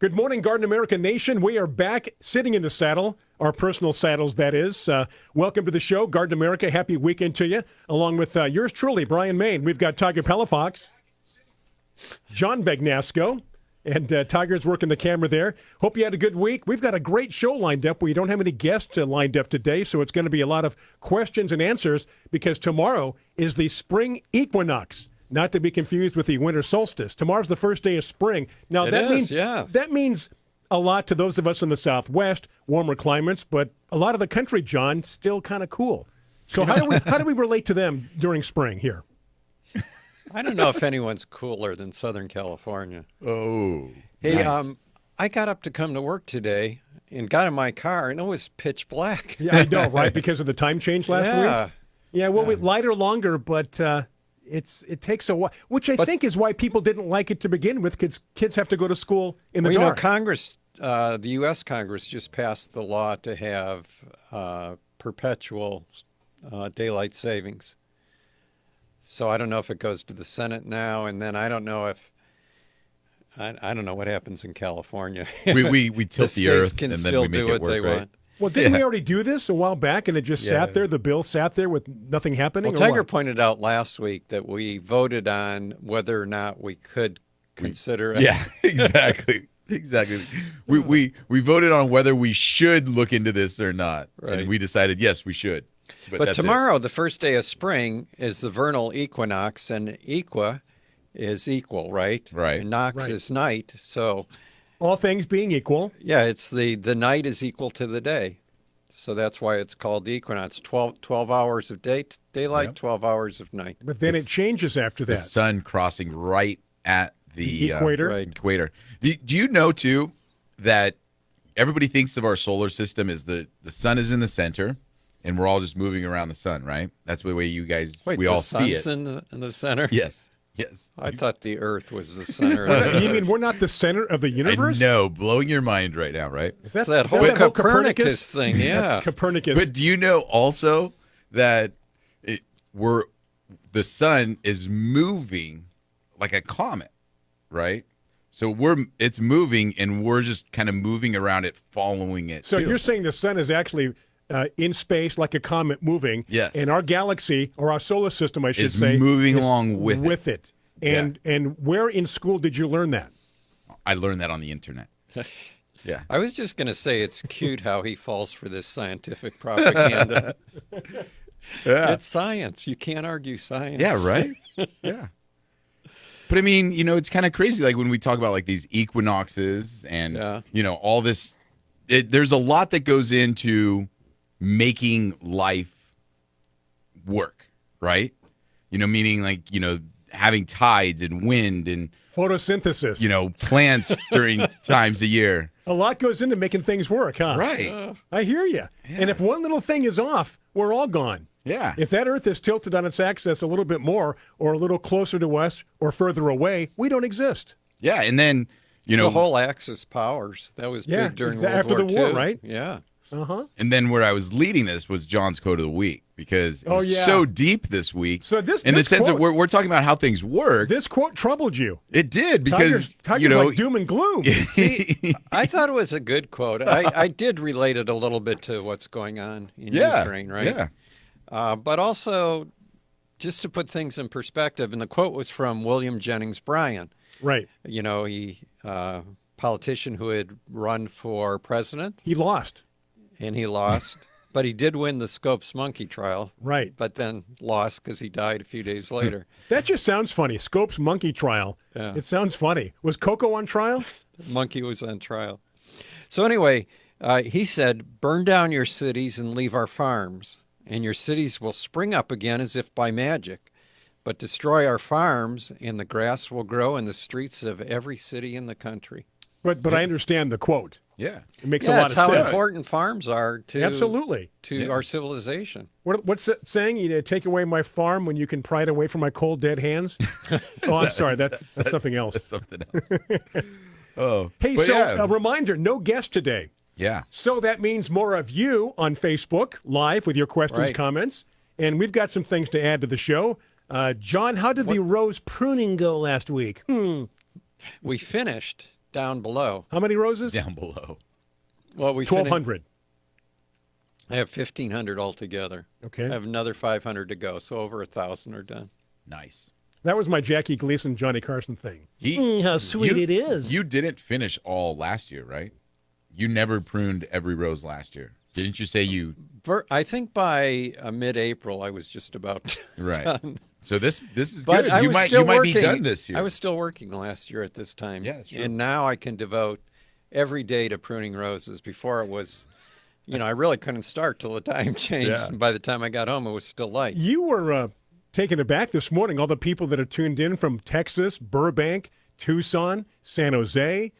Good morning, Garden America Nation. We are back sitting in the saddle, our personal saddles, that is. Welcome to the show, Garden America. Happy weekend to you, along with yours truly, Brian Main. We've got Tiger Palafox, John Bagnasco, and Tiger's working the camera there. Hope you had a good week. We've got a great show lined up. We don't have any guests lined up today, so it's going to be a lot of questions and answers because tomorrow is the spring equinox. Not to be confused with the winter solstice. Tomorrow's the first day of spring. Now that means a lot to those of us in the Southwest, warmer climates, but a lot of the country, John, still kind of cool. So how do we relate to them during spring here? I don't know if anyone's cooler than Southern California. Oh. Hey, nice. I got up to come to work today and got in my car and it was pitch black. Yeah, I know, right? Because of the time change last week. Yeah, well, lighter longer, but it takes a while, which I think is why people didn't like it to begin with, because kids have to go to school in the dark. Congress, the U.S. Congress just passed the law to have perpetual daylight savings. So I don't know if it goes to the Senate now, and then I don't know if I don't know what happens in California. We tilt the earth can and still then we make do it what they work, right? want. Well, didn't we already do this a while back, and it just sat there? The bill sat there with nothing happening? Well, Tiger pointed out last week that we voted on whether or not we could consider it. Yeah, exactly. Exactly. We voted on whether we should look into this or not. Right. And we decided, yes, we should. But tomorrow, the first day of spring, is the vernal equinox, and equa is equal, right? Right. And nox is night. So all things being equal. Yeah, it's the night is equal to the day. So that's why it's called the equinox. 12 hours of daylight, 12 hours of night. But then it changes after that. The sun crossing right at the equator. Equator. Do you know, too, that everybody thinks of our solar system as the sun is in the center, and we're all just moving around the sun, right? That's the way you guys, we all see it. the sun's in the center? Yes. I thought the Earth was the center of the You mean we're not the center of the universe? I know, blowing your mind right now, right? Is that whole Copernicus thing, yeah. Copernicus. But do you know also that the sun is moving like a comet, right? So it's moving, and we're just kind of moving around it, following it. So too. you're saying the sun is actually in space like a comet moving. Yes. And our galaxy, or our solar system, I should is say, moving along with it. And where in school did you learn that? I learned that on the internet. Yeah. I was just going to say it's cute how he falls for this scientific propaganda. Yeah. It's science. You can't argue science. Yeah, right? Yeah. But I mean, it's kind of crazy. Like when we talk about like these equinoxes and, all this, there's a lot that goes into making life work, right? Meaning like, having tides and wind and photosynthesis, plants during times of year. A lot goes into making things work, huh? Right. I hear you. Yeah. And if one little thing is off, we're all gone. Yeah. If that Earth is tilted on its axis a little bit more or a little closer to us or further away, we don't exist. Yeah. And then, the whole Axis powers. That was big during World after War the II. war, right? Yeah. Uh-huh. And then where I was leading this was John's quote of the week, because it was so deep this week. So this in the sense quote, that we're talking about how things work. This quote troubled you. It did, because Tiger's like doom and gloom. See, I thought it was a good quote. I did relate it a little bit to what's going on in Ukraine, right? Yeah. But also, just to put things in perspective, and the quote was from William Jennings Bryan. Right. He politician who had run for president. He lost. And he lost. But he did win the Scopes monkey trial. Right. But then lost because he died a few days later. That just sounds funny. Scopes monkey trial. Yeah. It sounds funny. Was Coco on trial? Monkey was on trial. So anyway, he said, burn down your cities and leave our farms, and your cities will spring up again as if by magic. But destroy our farms, and the grass will grow in the streets of every city in the country. But I understand the quote. Yeah. It makes a lot of sense. That's how important farms are to our civilization. What's that saying? You take away my farm when you can pry it away from my cold, dead hands? I'm sorry. That's something else. That's something else. Oh. Hey, a reminder, no guest today. Yeah. So that means more of you on Facebook, live with your questions, comments. And we've got some things to add to the show. John, how did the rose pruning go last week? We finished down below. How many roses? Down below. Well, we 1,200. I have 1,500 altogether. Okay. I have another 500 to go, so over 1,000 are done. Nice. That was my Jackie Gleason, Johnny Carson thing. How sweet it is. You didn't finish all last year, right? You never pruned every rose last year. Didn't you say you? I think by mid-April, I was just about Right. done. So this is But good. I You was might still be working. done this year. I was still working last year at this time. Yeah, that's true. And now I can devote every day to pruning roses. Before it was, I really couldn't start till the time changed. Yeah. And by the time I got home, it was still light. You were taken aback this morning. All the people that are tuned in from Texas, Burbank, Tucson, San Jose,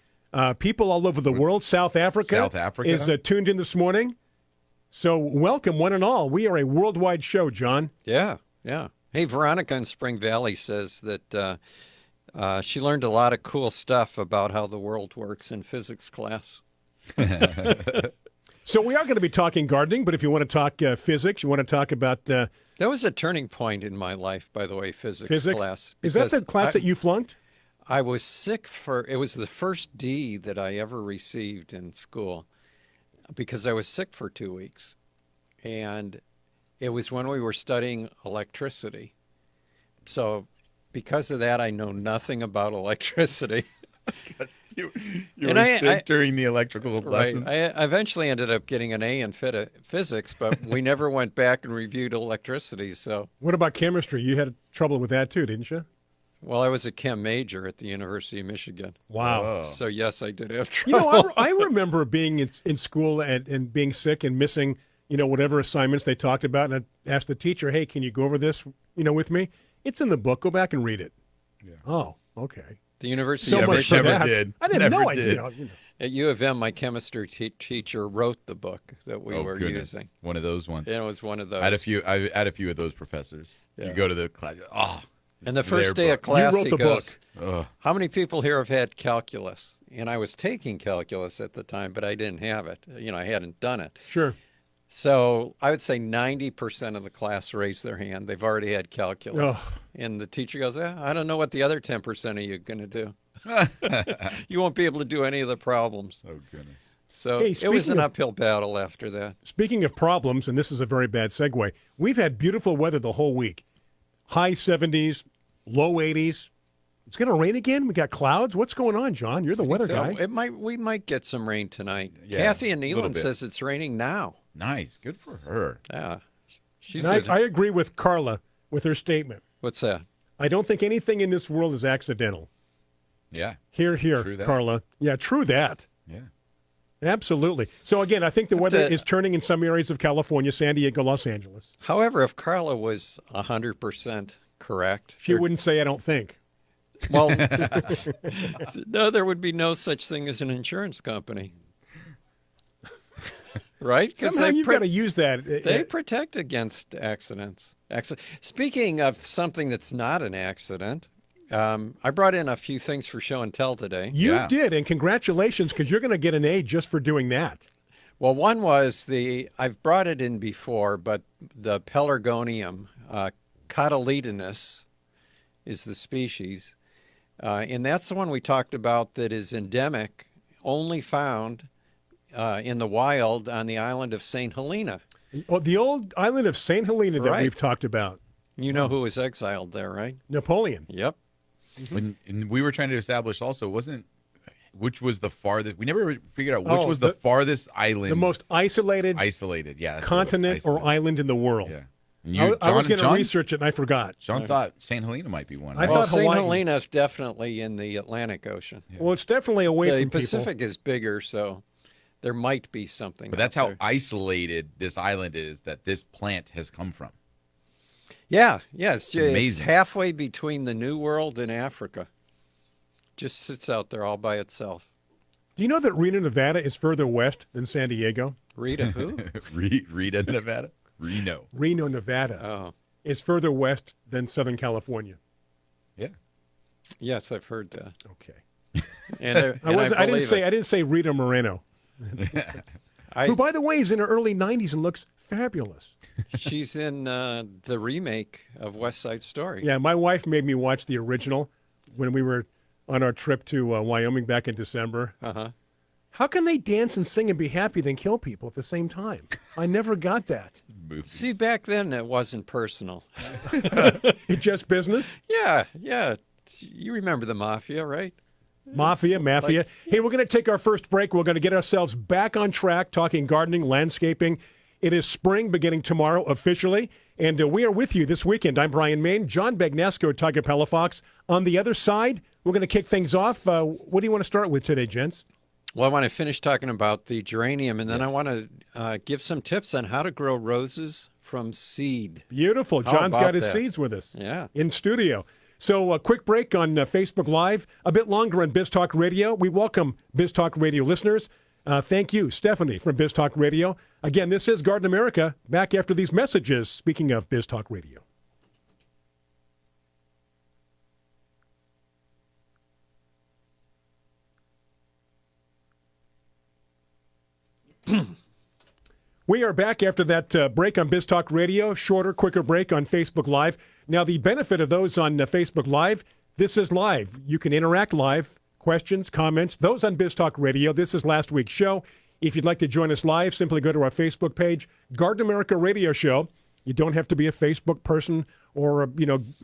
people all over the world, South Africa. South Africa? Is tuned in this morning. So welcome, one and all. We are a worldwide show, John. Yeah, yeah. Hey, Veronica in Spring Valley says that she learned a lot of cool stuff about how the world works in physics class. So we are going to be talking gardening, but if you want to talk physics, you want to talk about That was a turning point in my life, by the way, physics class. Is that the because class that you flunked? I was sick it was the first D that I ever received in school because I was sick for 2 weeks. And it was when we were studying electricity. So because of that, I know nothing about electricity. you And were I- sick during the electrical Right. lesson. I eventually ended up getting an A in physics, but we never went back and reviewed electricity. So, What about chemistry? You had trouble with that too, didn't you? well, I was a chem major at the University of Michigan. Wow. Oh. So, yes, I did have You trouble. know, I remember being in school and being sick and missing, whatever assignments they talked about. And I asked the teacher, hey, can you go over this, with me? It's in the book. Go back and read it. Yeah. Oh, okay. The University So of much for Michigan. Never that. did. I didn't Never know I did. did. At U of M, my chemistry teacher wrote the book that we were goodness. using. One of those ones. And it was one of those. I had a few of those professors. Yeah. You go to the class. And the it's first their day of book. class, You wrote he the goes, Ugh. how many people here have had calculus? And I was taking calculus at the time, but I didn't have it. I hadn't done it. Sure. So I would say 90% of the class raised their hand. They've already had calculus. Ugh. And the teacher goes, I don't know what the other 10% of you are going to do. You won't be able to do any of the problems. Oh goodness. So Hey, it was speaking an of- uphill battle after that. Speaking of problems, and this is a very bad segue, we've had beautiful weather the whole week. High 70s, low 80s. It's going to rain again? We got clouds? What's going on, John? You're the weather so. guy. We might get some rain tonight. Yeah, Kathy in a little Neelan bit. says it's raining now. Nice. Good for her. Yeah. She And said, I agree with Carla with her statement. what's that? I don't think anything in this world is accidental. Yeah. Here, True that. Carla. Yeah, true that. Yeah. Absolutely. So, again, I think the weather to- is turning in some areas of California, San Diego, Los Angeles. However, if Carla was 100% correct, She wouldn't say, I don't think. well, no, there would be no such thing as an insurance company. Right? Somehow you've got to use that. They protect against accidents. Speaking of something that's not an accident, I brought in a few things for show and tell today. You Yeah. did, and congratulations, because you're going to get an A just for doing that. Well, one was I've brought it in before, but the Pellergonium Cotyledonists is the species. And that's the one we talked about that is endemic, only found in the wild on the island of St. Helena. Oh, the old island of St. Helena that Right. we've talked about. You know who was exiled there, right? Napoleon. Yep. And we were trying to establish also which was the farthest. We never figured out which Oh, was the farthest island. The most isolated isolated. Yeah. that's what it was, continent or isolated. island in the world. Yeah. And I was going to John- research it, and I forgot. John thought St. Helena might be one. I Well, thought St. Hawaii- Helena is definitely in the Atlantic Ocean. Well, it's definitely away The from Pacific is bigger, so there might be something. But that's out how there. isolated this island is that this plant has come from. Yeah, it's Amazing. halfway between the New World and Africa. Just sits out there all by itself. people. Do you know that Reno, Nevada is further west than San Diego? Rita who? Rita, Nevada? Reno. Reno, Nevada Oh, is further west than Southern California. Yeah. yes, I've heard that. Okay. And I didn't believe it. I didn't say Rita Moreno, who, by the way, is in her early 90s and looks fabulous. She's in the remake of West Side Story. Yeah, my wife made me watch the original when we were on our trip to Wyoming back in December. Uh-huh. How can they dance and sing and be happy then kill people at the same time? I never got that. See, back then it wasn't personal. It's just business? Yeah. You remember the mafia, right? Mafia. Hey, we're going to take our first break. We're going to get ourselves back on track talking gardening, landscaping. It is spring beginning tomorrow officially, and we are with you this weekend. I'm Brian Main, John Bagnesco, Tiger Palafox. On the other side, we're going to kick things off. What do you want to start with today, gents? Well, I want to finish talking about the geranium, and then I want to give some tips on how to grow roses from seed. Beautiful. How John's about got his that? seeds with us in studio. So a quick break on Facebook Live, a bit longer on Biz Talk Radio. We welcome Biz Talk Radio listeners. Thank you, Stephanie from Biz Talk Radio. Again, this is Garden America. Back after these messages, speaking of Biz Talk Radio. We are back after that break on Biz Talk Radio, shorter, quicker break on Facebook Live. Now, the benefit of those on Facebook Live, this is live. You can interact live, questions, comments. Those on Biz Talk Radio, this is last week's show. If you'd like to join us live, simply go to our Facebook page, Garden America Radio Show. You don't have to be a Facebook person or,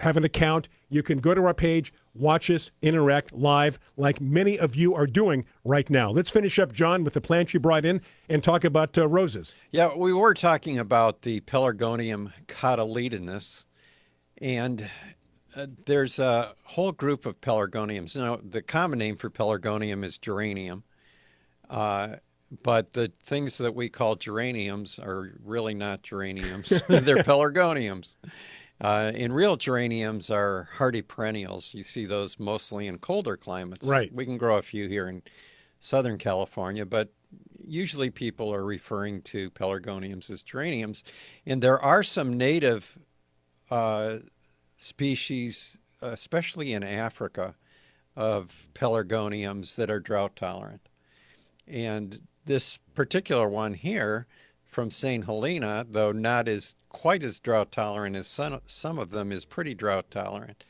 have an account. You can go to our page, watch us, interact live like many of you are doing right now. Let's finish up, John, with the plants you brought in and talk about roses. Yeah, we were talking about the Pellergonium Cotyledonists, and there's a whole group of Pellergoniums. Now, the common name for Pellergonium is geranium, but the things that we call geraniums are really not geraniums. They're Pellergoniums. And real geraniums are hardy perennials. You see those mostly in colder climates. Right. We can grow a few here in Southern California, but usually people are referring to Pellergoniums as geraniums. And there are some native species, especially in Africa, of Pellergoniums that are drought tolerant. And this particular one here from St. Helena, though not quite as drought tolerant as some of them, is pretty drought tolerant.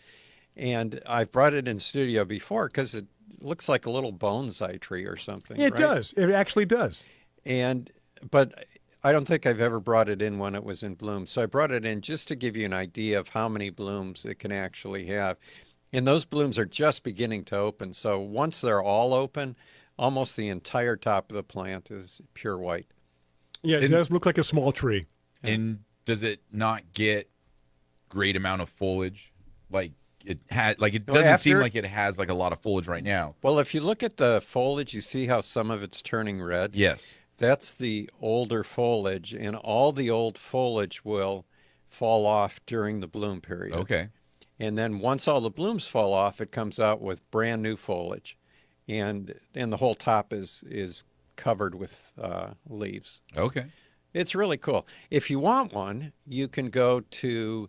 And I've brought it in studio before because it looks like a little bonsai tree or something. It does. It actually does. But I don't think I've ever brought it in when it was in bloom. So I brought it in just to give you an idea of how many blooms it can actually have. And those blooms are just beginning to open. So once they're all open, almost the entire top of the plant is pure white. Yeah, it does look like a small tree. And does it not get great amount of foliage? It doesn't seem like it has like a lot of foliage right now. Well, if you look at the foliage, you see how some of it's turning red? Yes. That's the older foliage, and all the old foliage will fall off during the bloom period. Okay. And then once all the blooms fall off, it comes out with brand new foliage. And the whole top is covered with leaves. Okay. It's really cool. If you want one, you can go to,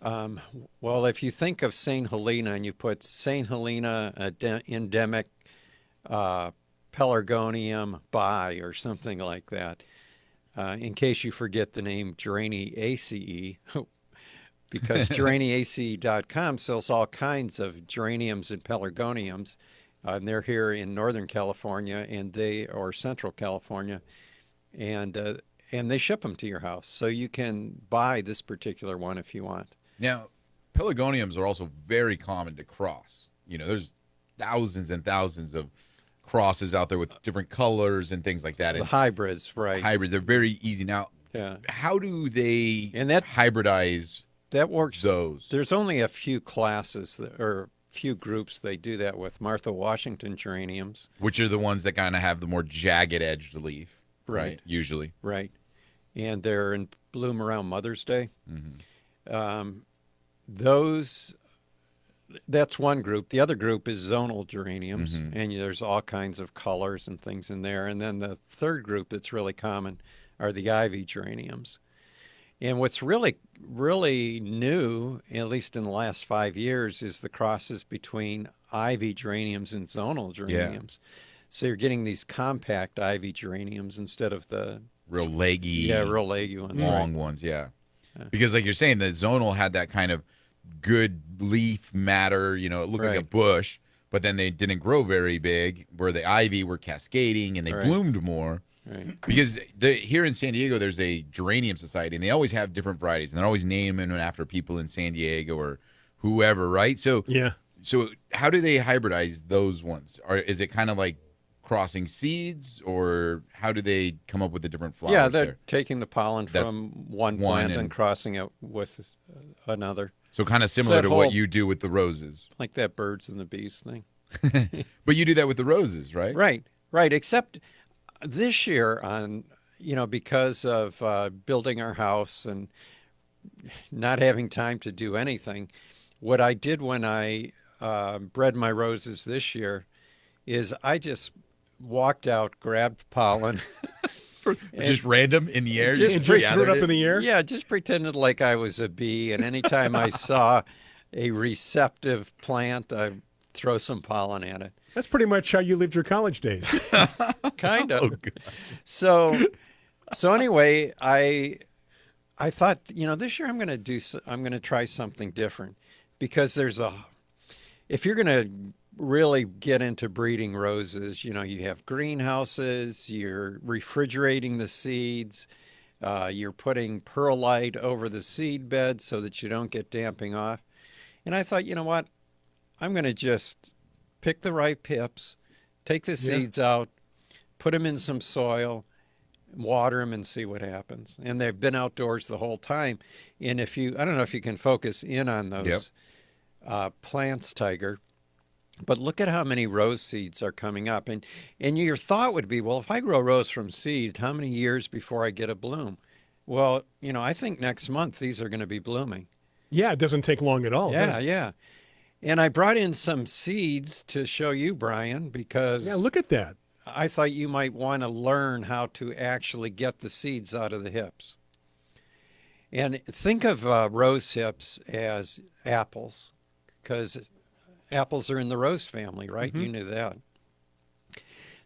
if you think of St. Helena and you put St. Helena endemic Pellergonium by or something like that, in case you forget the name Geraniaceae, because Geraniaceae.com sells all kinds of geraniums and Pellergoniums. And they're here in Northern California or Central California, and they ship them to your house. So you can buy this particular one if you want. Now, Pellergoniums are also very common to cross. There's thousands and thousands of crosses out there with different colors and things like that. The hybrids, right. Hybrids, they're very easy. Now, how do they hybridize that works? Those? There's only a few classes or few groups they do that with. Martha Washington geraniums, which are the ones that kind of have the more jagged edged leaf, right? Usually, right, and they're in bloom around Mother's Day. Mm-hmm. That's one group. The other group is zonal geraniums, mm-hmm. and there's all kinds of colors and things in there. And then the third group that's really common are the ivy geraniums. And what's really, really new, at least in the last 5 years, is the crosses between ivy geraniums and zonal geraniums. Yeah. So you're getting these compact ivy geraniums instead of the real leggy, ones, long ones. Yeah, because like you're saying, the zonal had that kind of good leaf matter. It looked like a bush, but then they didn't grow very big, where the ivy were cascading and they bloomed more. Right. Because here in San Diego, there's a geranium society, and they always have different varieties, and they're always naming them after people in San Diego or whoever, right? So Yeah. So how do they hybridize those ones? Is it kind of like crossing seeds, or how do they come up with the different flowers? Yeah, they're there? taking the pollen from one plant and crossing it with another. So kind of similar to what you do with the roses. Like that birds and the bees thing. But you do that with the roses, right? Right. Except this year, because of building our house and not having time to do anything, what I did when I bred my roses this year is I just walked out, grabbed pollen. Just random in the air? Just threw it up in the air? Yeah, just pretended like I was a bee. And anytime I saw a receptive plant, I'd throw some pollen at it. That's pretty much how you lived your college days. Kind of. Oh, so anyway, I thought, this year I'm going to try something different, because if you're going to really get into breeding roses, you have greenhouses, you're refrigerating the seeds, you're putting perlite over the seed bed so that you don't get damping off. And I thought, you know what? I'm going to just pick the right pips, take the seeds out, put them in some soil, water them, and see what happens. And they've been outdoors the whole time. And I don't know if you can focus in on those plants, Tiger, but look at how many rose seeds are coming up. And your thought would be, well, if I grow rose from seed, how many years before I get a bloom? Well, I think next month these are going to be blooming. Yeah, it doesn't take long at all. Yeah. And I brought in some seeds to show you, Brian, because look at that. I thought you might want to learn how to actually get the seeds out of the hips. And think of rose hips as apples, because apples are in the rose family, right? Mm-hmm. You knew that.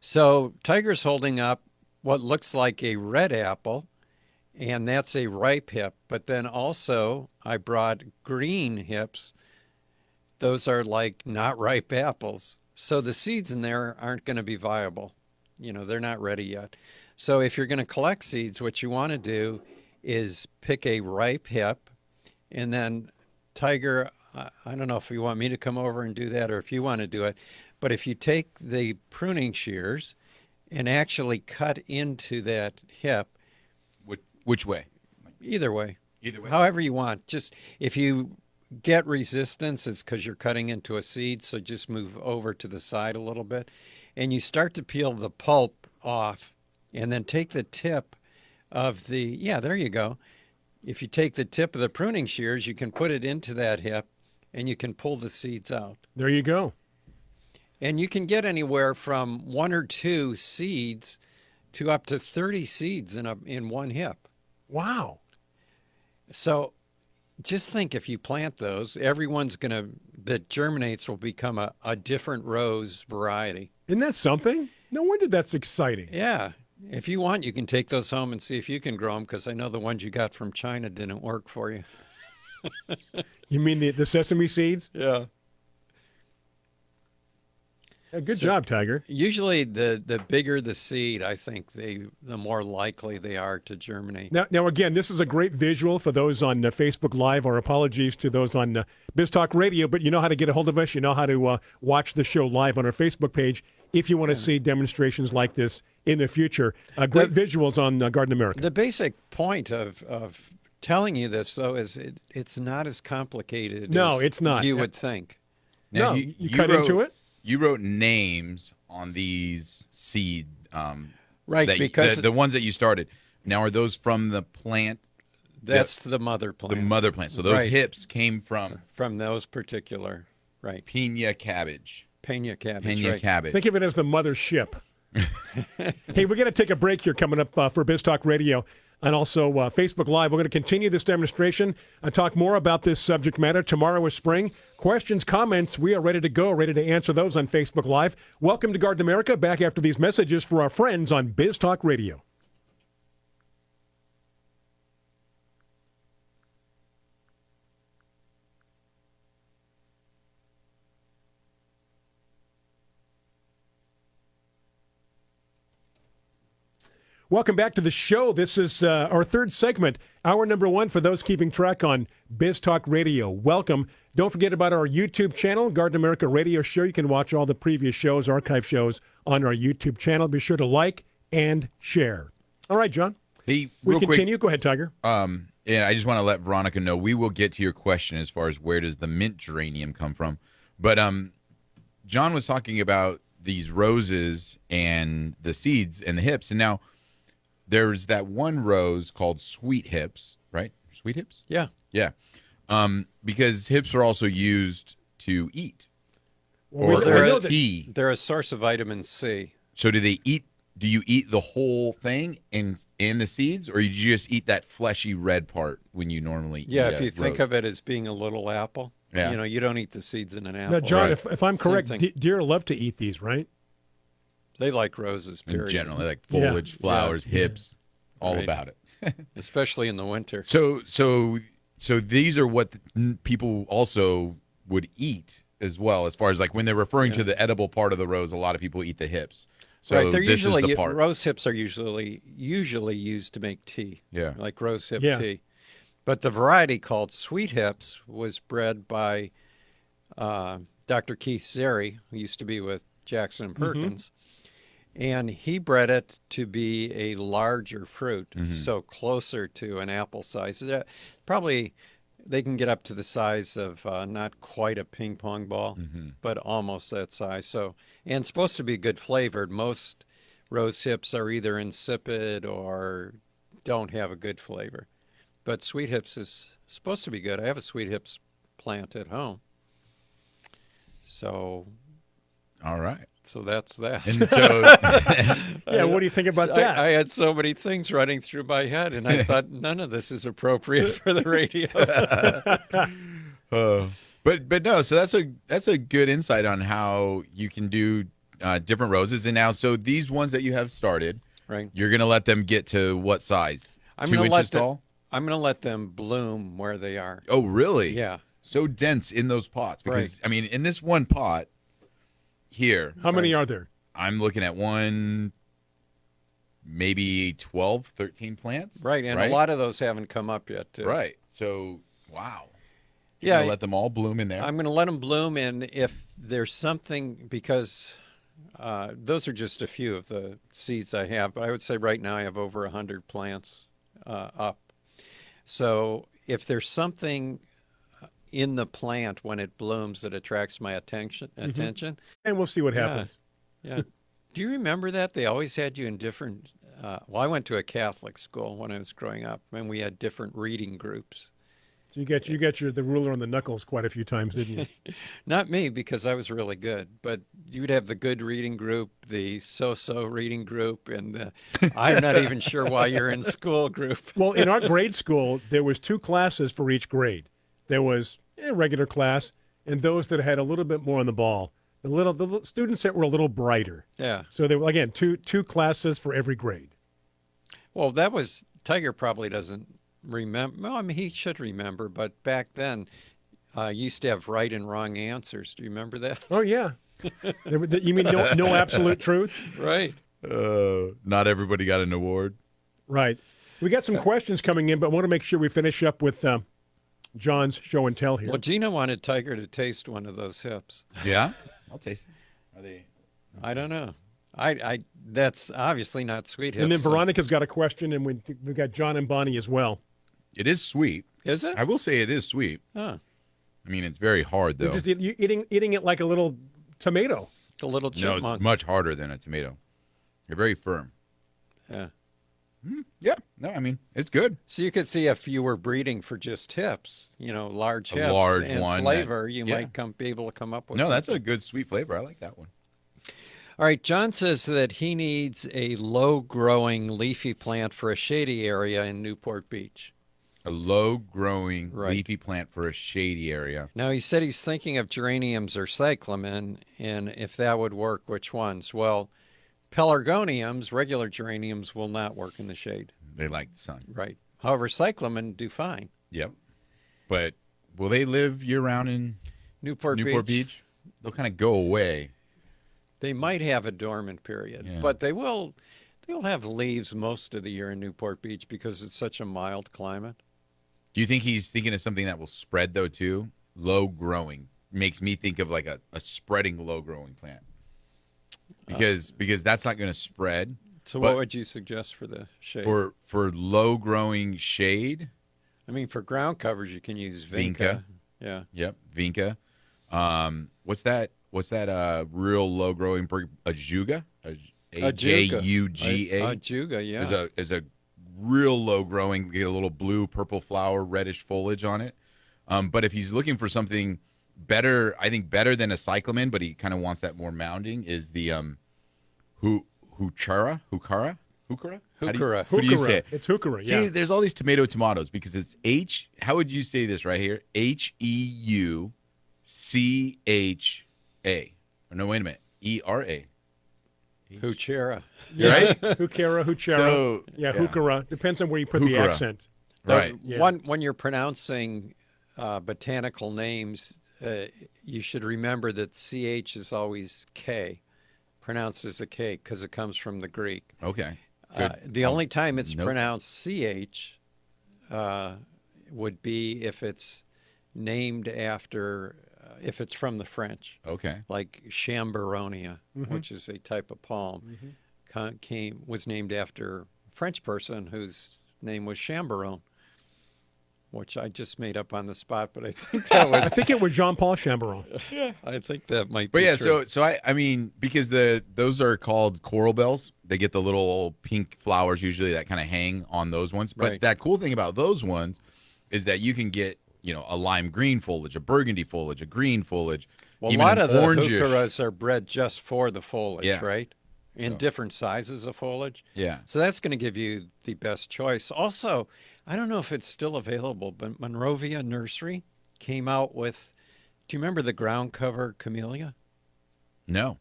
So Tiger's holding up what looks like a red apple, and that's a ripe hip. But then also I brought green hips. Those are like not ripe apples. So the seeds in there aren't going to be viable. They're not ready yet. So if you're going to collect seeds, what you want to do is pick a ripe hip. And then, Tiger, I don't know if you want me to come over and do that or if you want to do it. But if you take the pruning shears and actually cut into that hip. Which way? Either way. Either way. However you want. Just if you get resistance, it's because you're cutting into a seed, so just move over to the side a little bit. And you start to peel the pulp off, and then take the tip of there you go. If you take the tip of the pruning shears, you can put it into that hip, and you can pull the seeds out. There you go. And you can get anywhere from 1 or 2 seeds to up to 30 seeds in one hip. Wow. So just think, if you plant those, everyone's that germinates will become a different rose variety. Isn't that something? No wonder that's exciting. Yeah. If you want, you can take those home and see if you can grow them, because I know the ones you got from China didn't work for you. You mean the sesame seeds? Yeah. Good job, Tiger. Usually the bigger the seed, I think the more likely they are to germinate. Now again, this is a great visual for those on Facebook Live. Our apologies to those on BizTalk Radio, but you know how to get a hold of us. You know how to watch the show live on our Facebook page if you want to see demonstrations like this in the future. Great visuals on Garden America. The basic point of telling you this, though, is it's not as complicated as it's not. You would think. Now, you cut into it? You wrote names on these seed, right? Because the ones that you started. Now, are those from the plant? That's the mother plant. The mother plant. So those hips came from those particular, right? Pina cabbage. Pena cabbage. Pena cabbage. Think of it as the mother ship. Hey, we're going to take a break here coming up for BizTalk Radio. And also Facebook Live. We're going to continue this demonstration and talk more about this subject matter. Tomorrow is spring. Questions, comments, we are ready to go, ready to answer those on Facebook Live. Welcome to Garden America. Back after these messages for our friends on BizTalk Radio. Welcome back to the show. This is our third segment, hour number 1 for those keeping track on Biz Talk Radio. Welcome. Don't forget about our YouTube channel, Garden America Radio Show. You can watch all the previous shows, archive shows, on our YouTube channel. Be sure to like and share. All right, John. Hey, we real continue. Quick, Go ahead, Tiger. Yeah, I just want to let Veronica know we will get to your question as far as where does the mint geranium come from. But John was talking about these roses and the seeds and the hips, and now there's that one rose called Sweet Hips, right? Sweet Hips? Yeah. Yeah. Because hips are also used to eat. Well, or tea. They're a source of vitamin C. So do you eat the whole thing and the seeds, or you just eat that fleshy red part when you normally eat if you think of it as being a little apple, you don't eat the seeds in an apple. Now, John, Right. if I'm correct, deer love to eat these, right? They like roses, period. In general, they like foliage, flowers, hips, all about it. Especially in the winter. So these are what people also would eat as well, as far as like when they're referring to the edible part of the rose, a lot of people eat the hips. So right, they're this usually is the part. rose hips are usually used to make tea. Yeah. Like rose hip tea. But the variety called Sweet Hips was bred by Dr. Keith Zeri, who used to be with Jackson and Perkins. And he bred it to be a larger fruit, so closer to an apple size. Probably they can get up to the size of not quite a ping pong ball, but almost that size. So, and supposed to be good flavored. Most rose hips are either insipid or don't have a good flavor. But Sweet Hips is supposed to be good. I have a Sweet Hips plant at home. So, all right. So that's that. And so, what do you think about that? I had so many things running through my head, and I thought none of this is appropriate for the radio. but no, so that's a good insight on how you can do different roses. And now, so these ones that you have started, right? You're going to let them get to what size? 2 inches tall? I'm going to let them bloom where they are. Oh, really? Yeah. So dense in those pots. Because, I mean, in this one pot here. How many are there? I'm looking at maybe 12, 13 plants. Right, and a lot of those haven't come up yet, too. Right. So, wow. You're going to let them all bloom in there? I'm going to let them bloom, and if there's something, because those are just a few of the seeds I have, but I would say right now I have over 100 plants up. So if there's something in the plant when it blooms that attracts my attention, and we'll see what happens. Yeah. Do you remember that they always had you in different? Well, I went to a Catholic school when I was growing up, and we had different reading groups. So you got the ruler on the knuckles quite a few times, didn't you? Not me, because I was really good. But you'd have the good reading group, the so-so reading group, and the I'm not even sure why you're in school group. Well, in our grade school, there was 2 classes for each grade. There was a regular class and those that had a little bit more on the ball. The students that were a little brighter. Yeah. So there were, again, two classes for every grade. Well, that was Tiger probably doesn't remember. Well, I mean, he should remember, but back then, you used to have right and wrong answers. Do you remember that? Oh, yeah. You mean no absolute truth? Right. Not everybody got an award. Right. We got some questions coming in, but I want to make sure we finish up with John's show and tell here. Well, Gina wanted Tiger to taste one of those hips. Yeah? I'll taste it. Are they? I don't know. I that's obviously not Sweet Hips. And then Veronica's got a question, and we've got John and Bonnie as well. It is sweet. Is it? I will say it is sweet. Huh. I mean, it's very hard, though. You're just eating it like a little tomato. A little chipmunk. No, it's much harder than a tomato. They're very firm. Yeah. Yeah. No, I mean, it's good. So you could see if you were breeding for just hips, large hips large and one flavor, you might be able to come up with No, something. that's a good sweet flavor. I like that one. All right, John says that he needs a low-growing leafy plant for a shady area in Newport Beach. A low-growing leafy plant for a shady area. Now, he said he's thinking of geraniums or cyclamen, and if that would work, which ones? Well, Pellergoniums, regular geraniums, will not work in the shade. They like the sun. Right. However, cyclamen do fine. Yep. But will they live year-round in Newport Beach? They'll kind of go away. They might have a dormant period, Yeah. but they will You'll have leaves most of the year in Newport Beach because it's such a mild climate. Do you think he's thinking of something that will spread, though, too? Low growing. Makes me think of like a spreading low growing plant. Because that's not going to spread. So what would you suggest for the shade? For low growing shade? I mean, for ground covers, you can use Vinca. Yeah. Yep, Vinca. What's that real low growing Ajuga? Ajuga. Ajuga, yeah. Is a real low growing, get a little blue, purple flower, reddish foliage on it. But if he's looking for something better, I think better than a cyclamen, but he kind of wants that more mounding, is the Hukara? Hukara. How do you say it? It's Hukara, yeah. See, there's all these tomatoes because it's how would you say this right here? Heucha. No, wait a minute. ERA. Huchera. Yeah. Right? Hukara. So, yeah, Hukara. Depends on where you put the Hukara. accent. Right. Yeah. When you're pronouncing botanical names, you should remember that CH is always K, pronounced as a K because it comes from the Greek. Okay. The only time it's nope. pronounced CH would be if it's named after, if it's from the French. Okay. Like Chamberonia, which is a type of palm, was named after a French person whose name was Chamberon, which I just made up on the spot, but I think that was... I think it was Jean-Paul Chamberon. Yeah, I think that might But be yeah, true. so I mean, because those are called coral bells. They get the little pink flowers usually that kind of hang on those ones. But Right. that cool thing about those ones is that you can get, a lime green foliage, a burgundy foliage, a green foliage. Well, a even lot an of the orangish. heucheras are bred just for the foliage, Yeah. right? In different sizes of foliage. Yeah. So that's going to give you the best choice. Also, I don't know if it's still available, but Monrovia Nursery came out with, do you remember the ground cover camellia? No.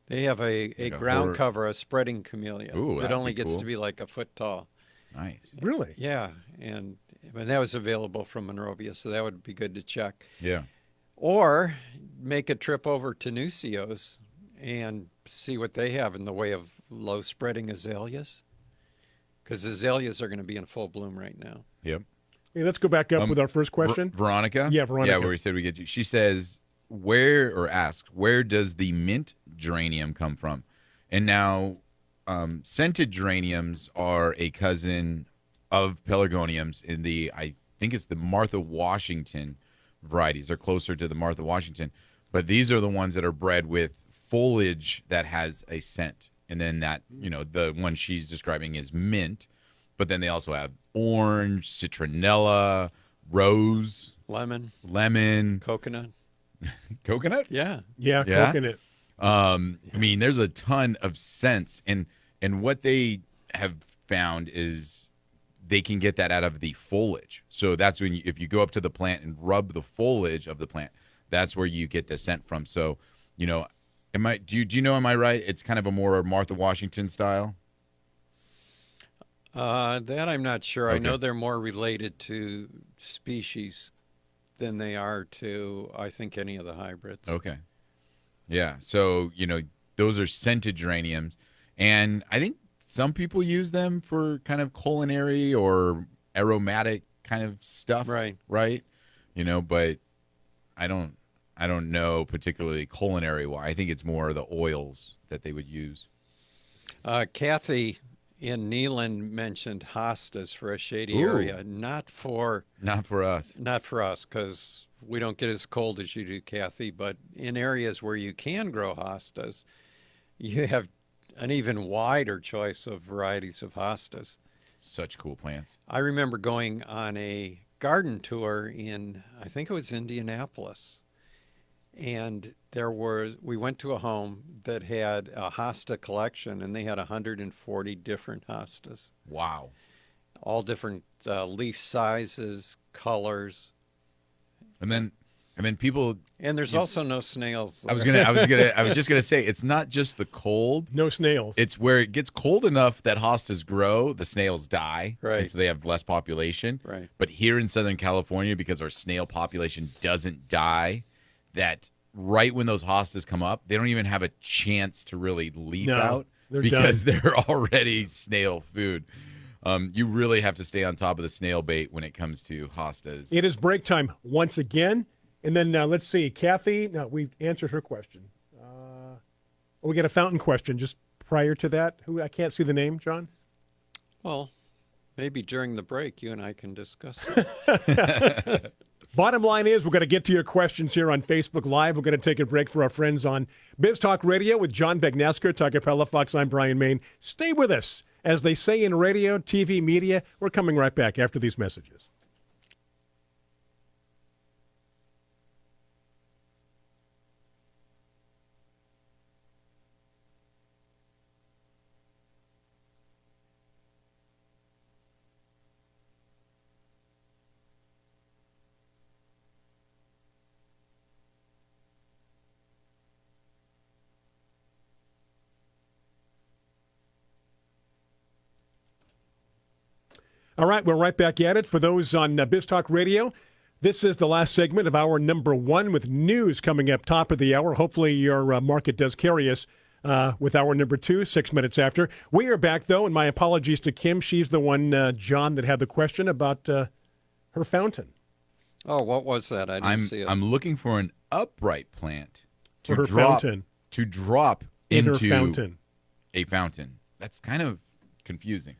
They have a a ground hor- cover, a spreading camellia Ooh, that that'd only be gets cool. to be like a foot tall. Nice. Really? Yeah, and that was available from Monrovia, so that would be good to check. Yeah. Or make a trip over to Nucio's and see what they have in the way of low-spreading azaleas, because azaleas are going to be in full bloom right now. Yep. Hey, let's go back up with our first question. Veronica? Yeah, Veronica. Yeah, where we said we get you. She says, where does the mint geranium come from? And now, scented geraniums are a cousin of pelargoniums in I think it's the Martha Washington varieties. They're closer to the Martha Washington, but these are the ones that are bred with foliage that has a scent. And then that, the one she's describing is mint, but then they also have orange, citronella, rose, lemon, Coconut. coconut. Yeah. Yeah, Yeah? coconut. I mean, there's a ton of scents, and what they have found is they can get that out of the foliage. So that's when if you go up to the plant and rub the foliage of the plant, that's where you get the scent from. So, do you know, am I right? It's kind of a more Martha Washington style. That I'm not sure. I Okay. know they're more related to species than they are to, I think, any of the hybrids. Okay. Yeah. So, those are scented geraniums. And I think some people use them for kind of culinary or aromatic kind of stuff. Right. Right. But I don't know particularly culinary why. I think it's more the oils that they would use. Kathy in Neyland mentioned hostas for a shady Ooh. area. Not for us. because we don't get as cold as you do, Kathy, but in areas where you can grow hostas, you have an even wider choice of varieties of hostas. Such cool plants. I remember going on a garden tour in, I think it was Indianapolis, and we went to a home that had a hosta collection, and they had 140 different hostas, Wow. all different leaf sizes, colors, And then people. and there's also no snails. I was just gonna say it's not just the cold. No snails. It's where it gets cold enough that hostas grow, the snails die, Right. and so they have less population. Right. But here in Southern California, because our snail population doesn't die, that right when those hostas come up, they don't even have a chance to really leaf No. out because they're already snail food. You really have to stay on top of the snail bait when it comes to hostas. It is break time once again. And then let's see, Kathy. No, we answered her question. We got a fountain question just prior to that. Who I can't see the name, John. Well, maybe during the break you and I can discuss it. Bottom line is we're going to get to your questions here on Facebook Live. We're going to take a break for our friends on Biz Talk Radio with John Begnesker, Tucker Palafox. I'm Brian Main. Stay with us. As they say in radio, TV, media, we're coming right back after these messages. All right, we're right back at it. For those on Biz Talk Radio, this is the last segment of hour number 1 with news coming up top of the hour. Hopefully your market does carry us with hour number 2, 6 minutes after. We are back, though, and my apologies to Kim. She's the one, John, that had the question about her fountain. Oh, what was that? I didn't see it. I'm looking for an upright plant to drop into her fountain. A fountain. That's kind of confusing.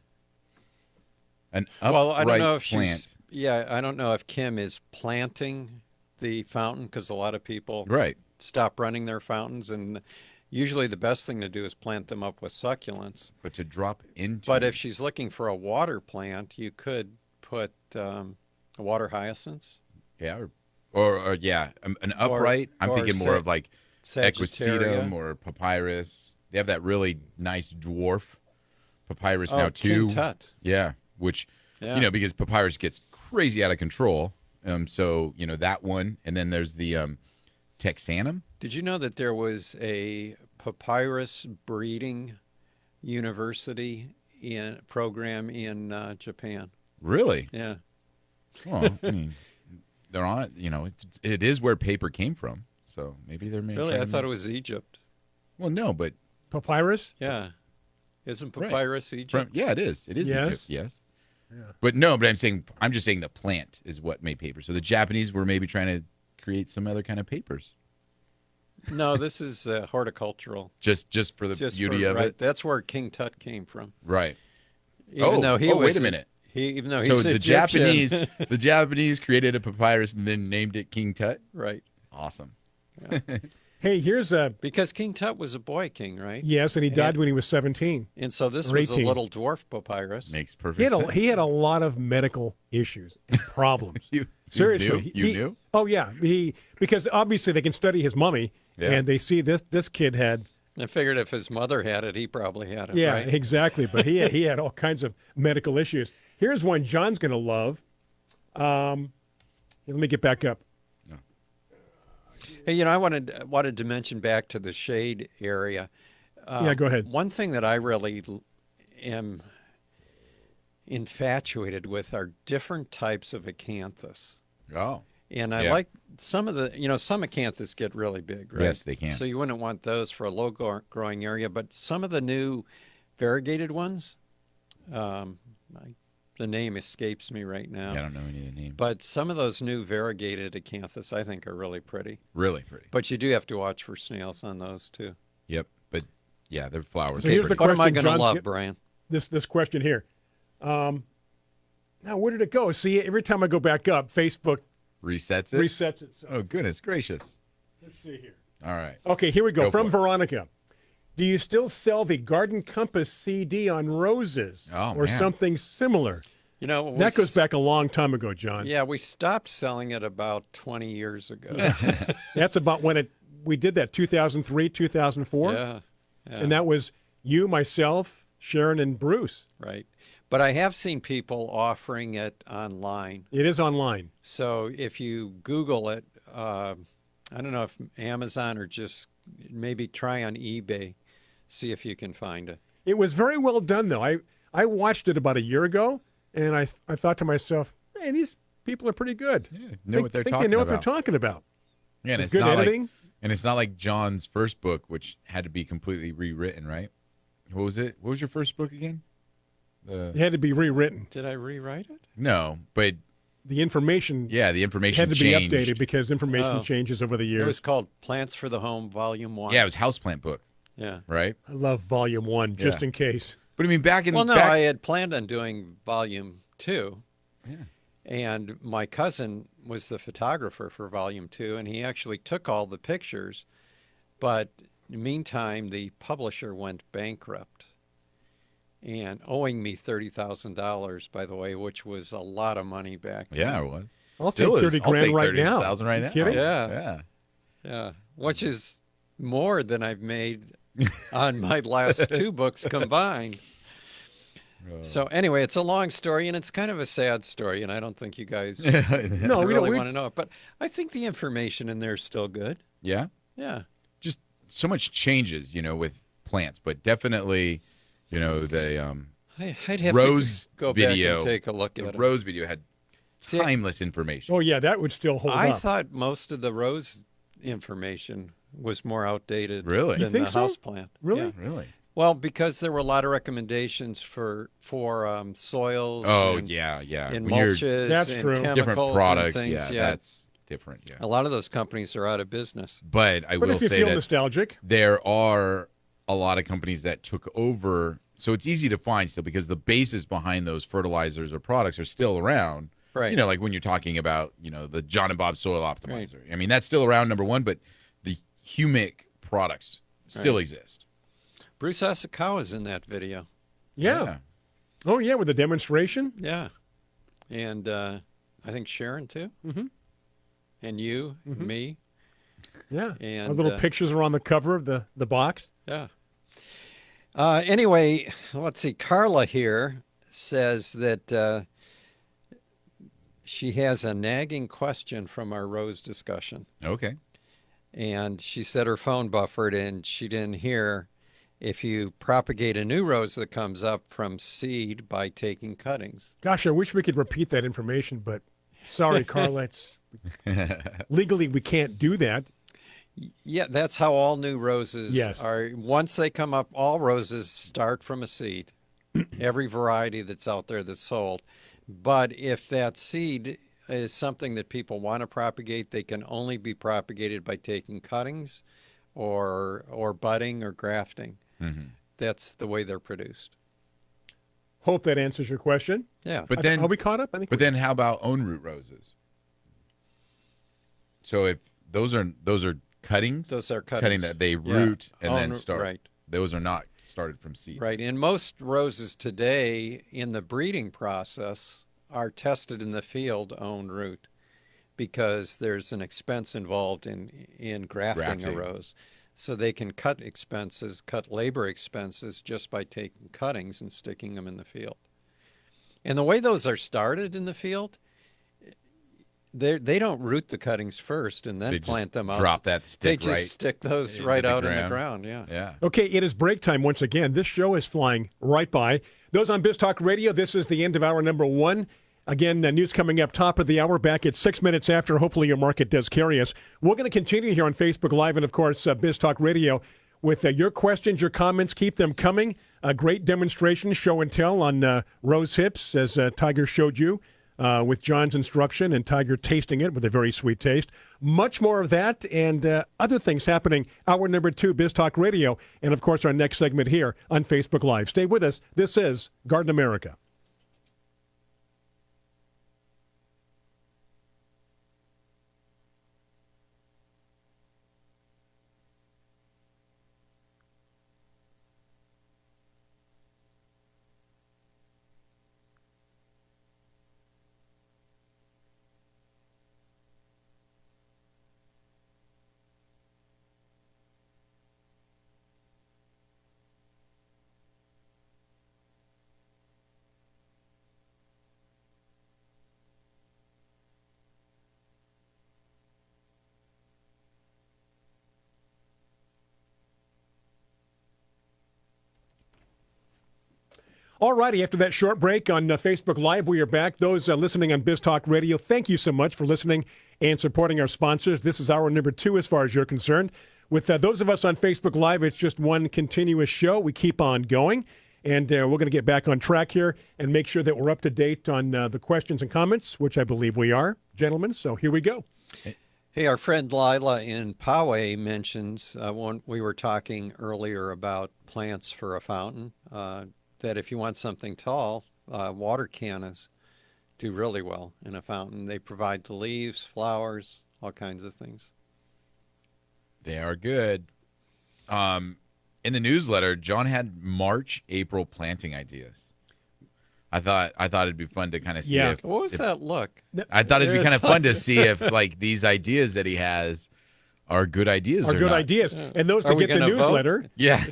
An well, I don't know if plant. I don't know if Kim is planting the fountain because a lot of people right. stop running their fountains, and usually the best thing to do is plant them up with succulents. But to drop into. But if she's looking for a water plant, you could put water hyacinths. Yeah, or an upright. I'm thinking more of like Equisetum or Papyrus. They have that really nice dwarf Papyrus now too. King Tut. Yeah. Which, because Papyrus gets crazy out of control. So, that one. And then there's the Texanum. Did you know that there was a papyrus breeding program in Japan? Really? Yeah. Well, I mean, they're on it. It is where paper came from. So maybe they're really. I thought it was Egypt. Well, no, but Papyrus. Yeah. Isn't papyrus Egypt? Yeah, it is. It is yes. Egypt. Yes. Yeah. But I'm just saying the plant is what made paper. So the Japanese were maybe trying to create some other kind of papers. No, this is horticultural. Just for the beauty of it. That's where King Tut came from. Right. Even though he was wait a minute. Even though he's the Egyptian. the Japanese created a papyrus and then named it King Tut. Right. Awesome. Yeah. Hey, here's because King Tut was a boy king, right? Yes, and he died when he was 17. And so this was a little dwarf papyrus. Makes perfect sense. He had a lot of medical issues and problems. Seriously. You knew? Oh, yeah. Because obviously they can study his mummy, and they see this kid had... I figured if his mother had it, he probably had it, yeah, right? exactly. But he had all kinds of medical issues. Here's one John's going to love. Let me get back up. Hey, I wanted to mention back to the shade area. Yeah, go ahead. One thing that I really am infatuated with are different types of acanthus. Oh. And I like some of the, some acanthus get really big, right? Yes, they can. So you wouldn't want those for a low-growing area, but some of the new variegated ones, the name escapes me right now. I don't know any of the names. But some of those new variegated acanthus I think are really pretty. Really pretty. But you do have to watch for snails on those too. Yep. But yeah, they're flowers. So here's the what question. Am I going to love, get, Brian? This question here. Now, where did it go? See, every time I go back up, Facebook resets it. Resets itself. Oh, goodness gracious. Let's see here. All right. Okay, here we go. From Veronica. Do you still sell the Garden Compass CD on roses or something similar? That goes back a long time ago, John. Yeah, we stopped selling it about 20 years ago. That's about when we did that, 2003, 2004. Yeah. And that was you, myself, Sharon, and Bruce. Right. But I have seen people offering it online. It is online. So if you Google it, I don't know if Amazon or just maybe try on eBay, see if you can find it. It was very well done, though. I watched it about a year ago, and I thought to myself, hey, these people are pretty good. Yeah, know what they're talking They know about. what they're talking about. Yeah, and it's good not editing. And it's not like John's first book, which had to be completely rewritten, right? What was it? What was your first book again? It had to be rewritten. Did I rewrite it? No, but the information. Yeah, the information had to changed. be updated because information changes over the years. It was called Plants for the Home, Volume 1. Yeah, it was houseplant book. Yeah. Right? I love Volume 1, just in case. But I mean, I had planned on doing Volume 2. Yeah. And my cousin was the photographer for Volume 2, and he actually took all the pictures. But in the meantime, the publisher went bankrupt. And owing me $30,000, by the way, which was a lot of money back then. Yeah, it was. I'll take 30 grand right now. $30,000 right now. Kidding? Yeah. Which is more than I've made on my last 2 books combined. So anyway, it's a long story, and it's kind of a sad story, and I don't think you guys we really want to know it. But I think the information in there is still good. Yeah? Yeah. Just so much changes, with plants, but definitely, the I'd have Rose to go video, back and take a look at it. The Rose video had timeless information. Oh, yeah, that would still hold up. I thought most of the Rose information was more outdated than You think the so? houseplant. Really? Yeah. Really? Well, because there were a lot of recommendations for soils. Oh, and, yeah. And When you're- mulches That's and true. chemicals different products, and things. that's different, yeah. A lot of those companies are out of business. But I But will if you say feel that nostalgic. there are a lot of companies that took over, so it's easy to find still because the basis behind those fertilizers or products are still around. Right. Like when you're talking about, the John and Bob Soil Optimizer. Right. I mean, that's still around, number one, but the humic products still exist. Bruce Asakawa's in that video. Yeah. Oh, yeah, with the demonstration. Yeah. And I think Sharon, too. Mm-hmm. And you, me. Yeah. And Our little pictures are on the cover of the box. Yeah. Anyway, let's see. Carla here says that she has a nagging question from our rose discussion. Okay. And she said her phone buffered and she didn't hear if you propagate a new rose that comes up from seed by taking cuttings. Gosh, I wish we could repeat that information, but sorry, Carla. Legally, we can't do that. Yeah, that's how all new roses are. Once they come up, all roses start from a seed, every variety that's out there that's sold. But if that seed is something that people want to propagate, they can only be propagated by taking cuttings or budding or grafting. Mm-hmm. That's the way they're produced. Hope that answers your question. Yeah. But then, are we caught up? I think. But then how about own root roses? So if those are cuttings? Those are cuttings. Cutting that they root and then start. Right. Those are not started from seed. Right. And most roses today in the breeding process are tested in the field own root because there's an expense involved in grafting a rose. So they can cut labor expenses just by taking cuttings and sticking them in the field. And the way those are started in the field, they don't root the cuttings first and then plant them out. Drop that stick. They just stick those right out in the ground. Yeah. Okay, it is break time once again. This show is flying right by. Those on Biz Talk Radio, this is the end of hour number 1. Again, news coming up top of the hour, back at 6 minutes after. Hopefully your market does carry us. We're going to continue here on Facebook Live and, of course, Biz Talk Radio with your questions, your comments. Keep them coming. A great demonstration, show and tell on rose hips, as Tiger showed you with John's instruction and Tiger tasting it with a very sweet taste. Much more of that and other things happening. Hour number 2, Biz Talk Radio, and, of course, our next segment here on Facebook Live. Stay with us. This is Garden America. All righty, after that short break on Facebook Live, we are back. Those listening on Biz Talk Radio, thank you so much for listening and supporting our sponsors. This is hour number 2 as far as you're concerned. with those of us on Facebook Live, it's just one continuous show. We keep on going. And we're going to get back on track here and make sure that we're up to date on the questions and comments, which I believe we are, gentlemen. So here we go. Hey, our friend Lila in Poway mentions when we were talking earlier about plants for a fountain, that if you want something tall, water cannas do really well in a fountain. They provide the leaves, flowers, all kinds of things. They are good. In the newsletter, John had March, April planting ideas. I thought it'd be fun to kind of see. Yeah. What was that look? I thought it'd be kind of fun to see if like these ideas that he has are good ideas. Are or good not. ideas, and those Are that we get the gonna vote? newsletter. Yeah.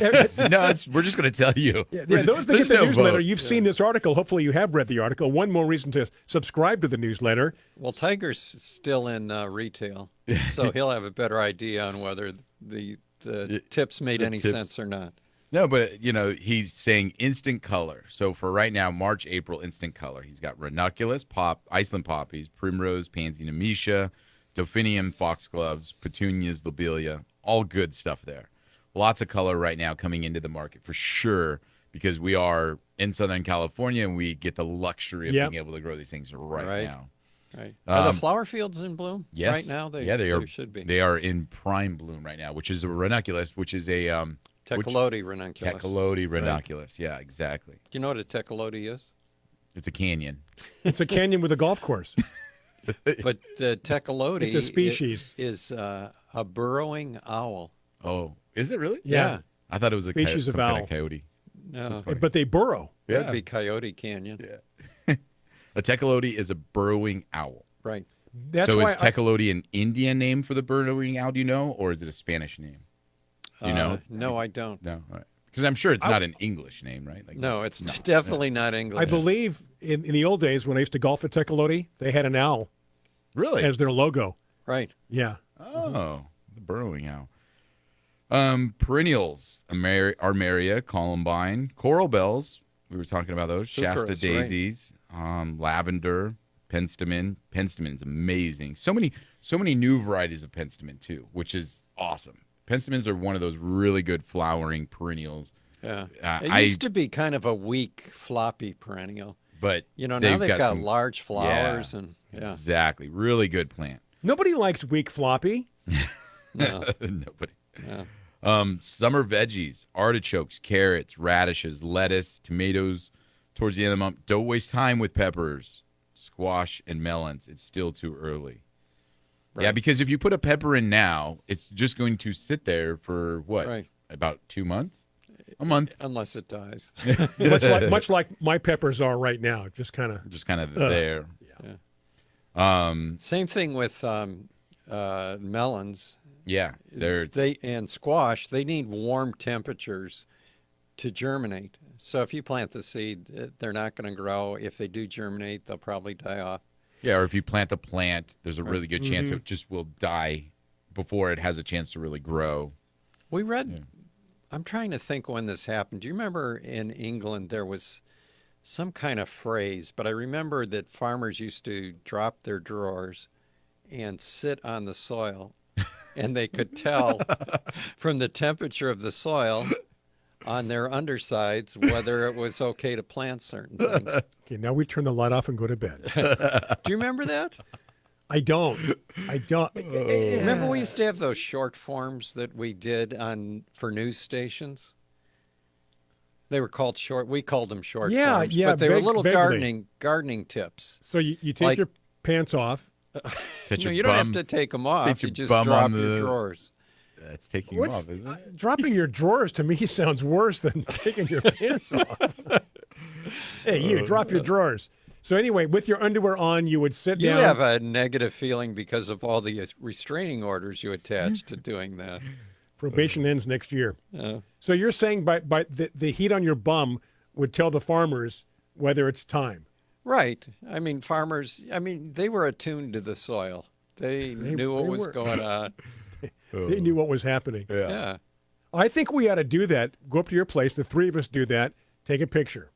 No, we're just going to tell you. Yeah, those that There's get the no newsletter, vote. you've seen this article. Hopefully, you have read the article. One more reason to subscribe to the newsletter. Well, Tiger's still in retail, so he'll have a better idea on whether the tips made any sense or not. No, but he's saying instant color. So for right now, March, April, instant color. He's got ranunculus, Iceland poppies, primrose, pansy, nemesia, delphinium, foxgloves, petunias, lobelia, all good stuff there. Lots of color right now coming into the market for sure, because we are in Southern California and we get the luxury of being able to grow these things right now. Right. Are the flower fields in bloom Yes. right now? They are. Should be. They are in prime bloom right now, which is a ranunculus, which is a Teculoti ranunculus. Teculoti ranunculus. Yeah, exactly. Do you know what a teculoti is? It's a canyon. It's a canyon with a golf course. But the teculoti It's a species. is a burrowing owl. Oh, is it really? Yeah. I thought it was a Species some of kind owl. of coyote. No, But they burrow. it would be Coyote Canyon. Yeah. A teculoti is a burrowing owl. Right. That's so why is teculoti an Indian name for the burrowing owl, do you know, or is it a Spanish name? Do you know? No, I don't. No. All right. Because I'm sure it's not an English name, right? Like No, it's definitely not English. I believe in the old days when I used to golf at Teculoti, they had an owl Really? as their logo. Right. Yeah. Oh, the burrowing owl. Perennials, Armeria, Columbine, coral bells. We were talking about those. Shasta Fucurus, daisies, lavender, penstemon. Penstemon's amazing. So many new varieties of penstemon too, which is awesome. Penstemons are one of those really good flowering perennials. Yeah. It used to be kind of a weak, floppy perennial. But now they've got some, large flowers and exactly, really good plant. Nobody likes weak floppy. No. Nobody. Yeah. Summer veggies, artichokes, carrots, radishes, lettuce, tomatoes. Towards the end of the month, don't waste time with peppers, squash, and melons. It's still too early. Right. Yeah, because if you put a pepper in now, it's just going to sit there for what? Right. About 2 months? A month. Unless it dies. much like my peppers are right now, just kind of there. Yeah. Same thing with melons. Yeah, and squash. They need warm temperatures to germinate. So if you plant the seed, they're not going to grow. If they do germinate, they'll probably die off. Yeah, or if you plant the plant, there's a really good chance it just will die before it has a chance to really grow. We read, I'm trying to think when this happened. Do you remember in England there was some kind of phrase, but I remember that farmers used to drop their drawers and sit on the soil, and they could tell from the temperature of the soil on their undersides whether it was okay to plant certain things. Okay, now we turn the light off and go to bed. Do you remember that? I don't. Remember we used to have those short forms that we did for news stations? They were called we called them short forms. Yeah, but they were little vaguely. gardening tips. So you take your pants off. No, you don't have to take them off. You just drop your drawers. That's taking them off, isn't it? Dropping your drawers to me sounds worse than taking your pants off. Hey, you drop your drawers. So anyway, with your underwear on, you would sit down. You have a negative feeling because of all the restraining orders you attached to doing that. Probation ends next year. So you're saying by the heat on your bum would tell the farmers whether it's time. Right. I mean, farmers, they were attuned to the soil. They knew what was going on. They knew what was happening. Yeah. I think we ought to do that. Go up to your place. The three of us do that. Take a picture.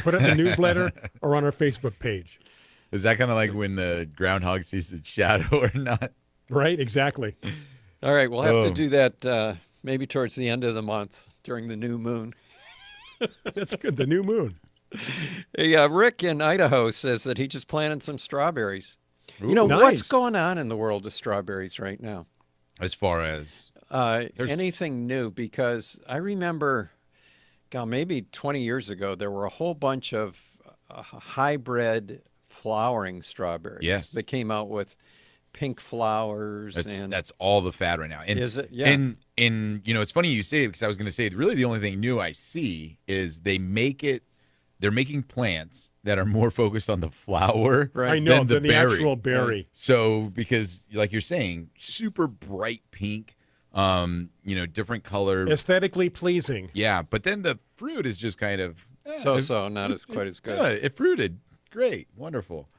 Put it in the newsletter or on our Facebook page. Is that kind of like when the groundhog sees its shadow or not? Right, exactly. All right, we'll have to do that maybe towards the end of the month during the new moon. That's good. The new moon. Hey, Rick in Idaho says that he just planted some strawberries. Ooh. You know, Nice. what's going on in the world of strawberries right now? As far as Anything new? Because I remember, God, maybe 20 years ago, there were a whole bunch of hybrid flowering strawberries Yes. that came out with pink flowers. that's all the fad right now. And, Is it? Yeah. And it's funny you say it because I was going to say really the only thing new I see is they're making plants that are more focused on the flower Right. I know, than the the berry. actual berry. So because like you're saying, super bright pink, different color. Aesthetically pleasing. Yeah, but then the fruit is just kind of So-so, not as quite as good. Yeah, it fruited. Great, wonderful.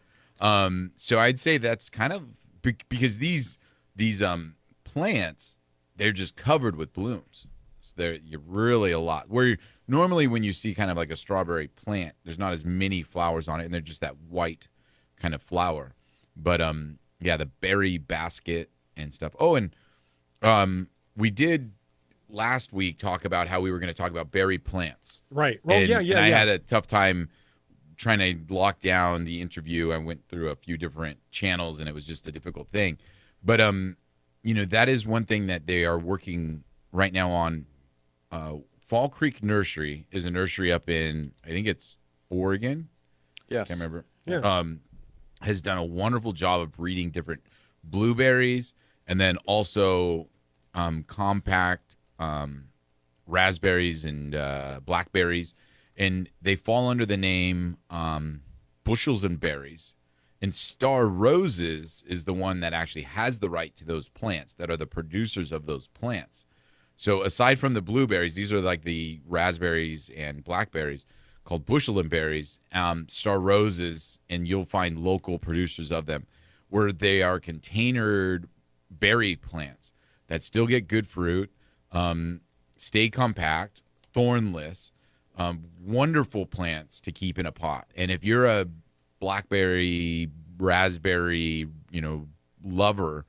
So I'd say that's kind of because these plants, they're just covered with blooms. So you're really a lot. Where normally when you see kind of like a strawberry plant, there's not as many flowers on it, and they're just that white kind of flower. But the berry basket and stuff. Oh, and we did last week talk about how we were going to talk about berry plants. Right. Well, And yeah. I had a tough time trying to lock down the interview. I went through a few different channels, and it was just a difficult thing. But that is one thing that they are working right now on. Fall Creek Nursery is a nursery up in, I think it's Oregon. Yes. Can't remember. Yeah. Has done a wonderful job of breeding different blueberries and then also compact raspberries and blackberries. And they fall under the name Bushels and Berries. And Star Roses is the one that actually has the right to those plants, that are the producers of those plants. So aside from the blueberries, these are like the raspberries and blackberries called Bushel and Berries, Star Roses, and you'll find local producers of them where they are containered berry plants that still get good fruit, stay compact, thornless, wonderful plants to keep in a pot. And if you're a blackberry, raspberry, lover,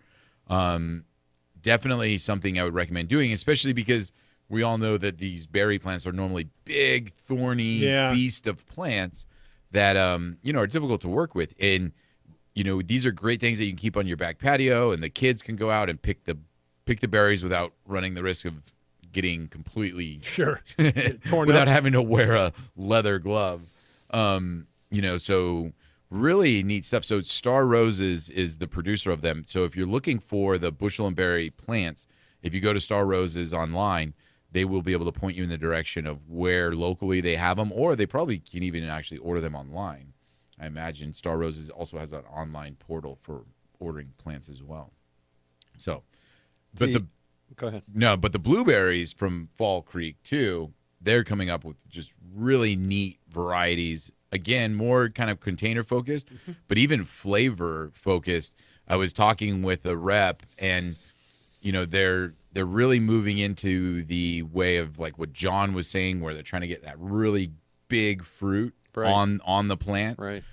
definitely something I would recommend doing, especially because we all know that these berry plants are normally big, thorny beast of plants that, are difficult to work with. And, these are great things that you can keep on your back patio, and the kids can go out and pick the berries without running the risk of getting completely Sure. Torn without up. having to wear a leather glove. So really neat stuff. So Star Roses is the producer of them. So if you're looking for the Bushel and Berry plants, if you go to Star Roses online, they will be able to point you in the direction of where locally they have them, or they probably can even actually order them online. I imagine Star Roses also has an online portal for ordering plants as well. So, but Go ahead. No, but the blueberries from Fall Creek too, they're coming up with just really neat varieties. Again, more kind of container focused, but even flavor focused. I was talking with a rep, and they're really moving into the way of like what John was saying, where they're trying to get that really big fruit on the plant. Right.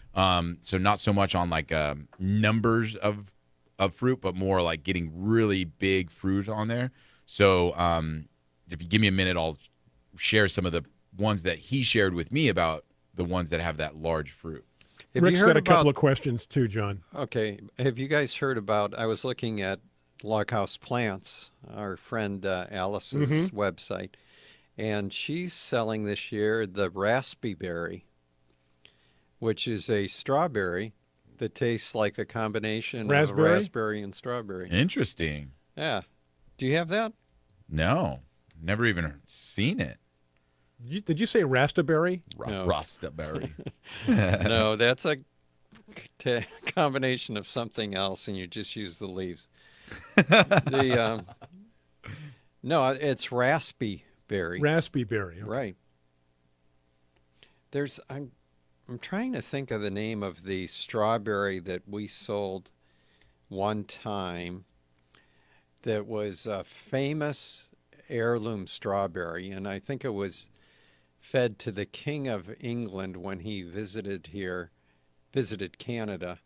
So not so much on like numbers of fruit, but more like getting really big fruit on there. So if you give me a minute, I'll share some of the ones that he shared with me about the ones that have that large fruit. Rick's got a couple of questions too, John. Okay. Have you guys heard about, I was looking at Loghouse Plants, our friend Alice's website, and she's selling this year the Raspy Berry, which is a strawberry that tastes like a combination of raspberry and strawberry. Interesting. Yeah. Do you have that? No, never even seen it. Did you say Rastaberry? No. Rastaberry. No, that's a combination of something else, and you just use the leaves. No, it's Raspy Berry. Raspy Berry. Okay. Right. I'm trying to think of the name of the strawberry that we sold one time that was a famous heirloom strawberry, and I think it was fed to the King of England when he visited Canada.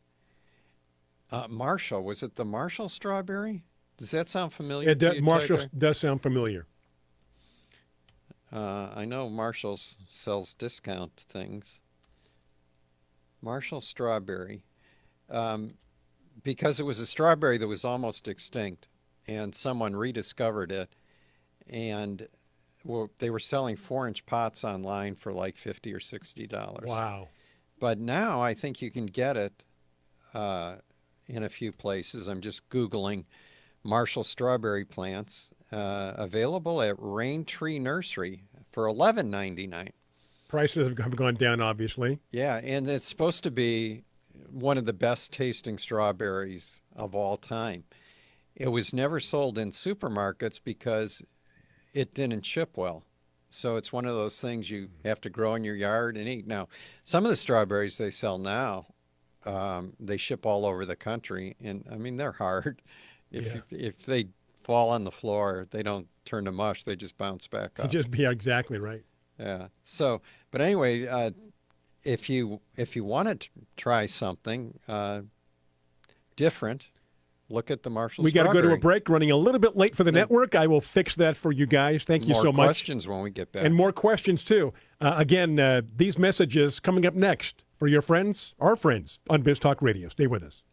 Marshall, was it the Marshall strawberry Does that sound familiar to you, Marshall Tiger? does sound familiar. I know Marshall's sells discount things. Marshall strawberry. Because it was a strawberry that was almost extinct, and someone rediscovered it, and they were selling 4-inch pots online for like $50 or $60. Wow. But now I think you can get it in a few places. I'm just Googling Marshall strawberry plants available at Rain Tree Nursery for $11.99. Prices have gone down, obviously. Yeah, and it's supposed to be one of the best tasting strawberries of all time. It was never sold in supermarkets because it didn't ship well. So it's one of those things you have to grow in your yard and eat. Now, some of the strawberries they sell now, they ship all over the country, and I mean they're hard. If they fall on the floor, they don't turn to mush; they just bounce back up. Exactly right. Yeah. So, but anyway, if you want to try something different, look at the Marshall We got to go to a break. Running a little bit late for the network. I will fix that for you guys. Thank you so much. More questions when we get back. And more questions, too. Again, these messages coming up next for your friends, our friends, on Biz Talk Radio. Stay with us.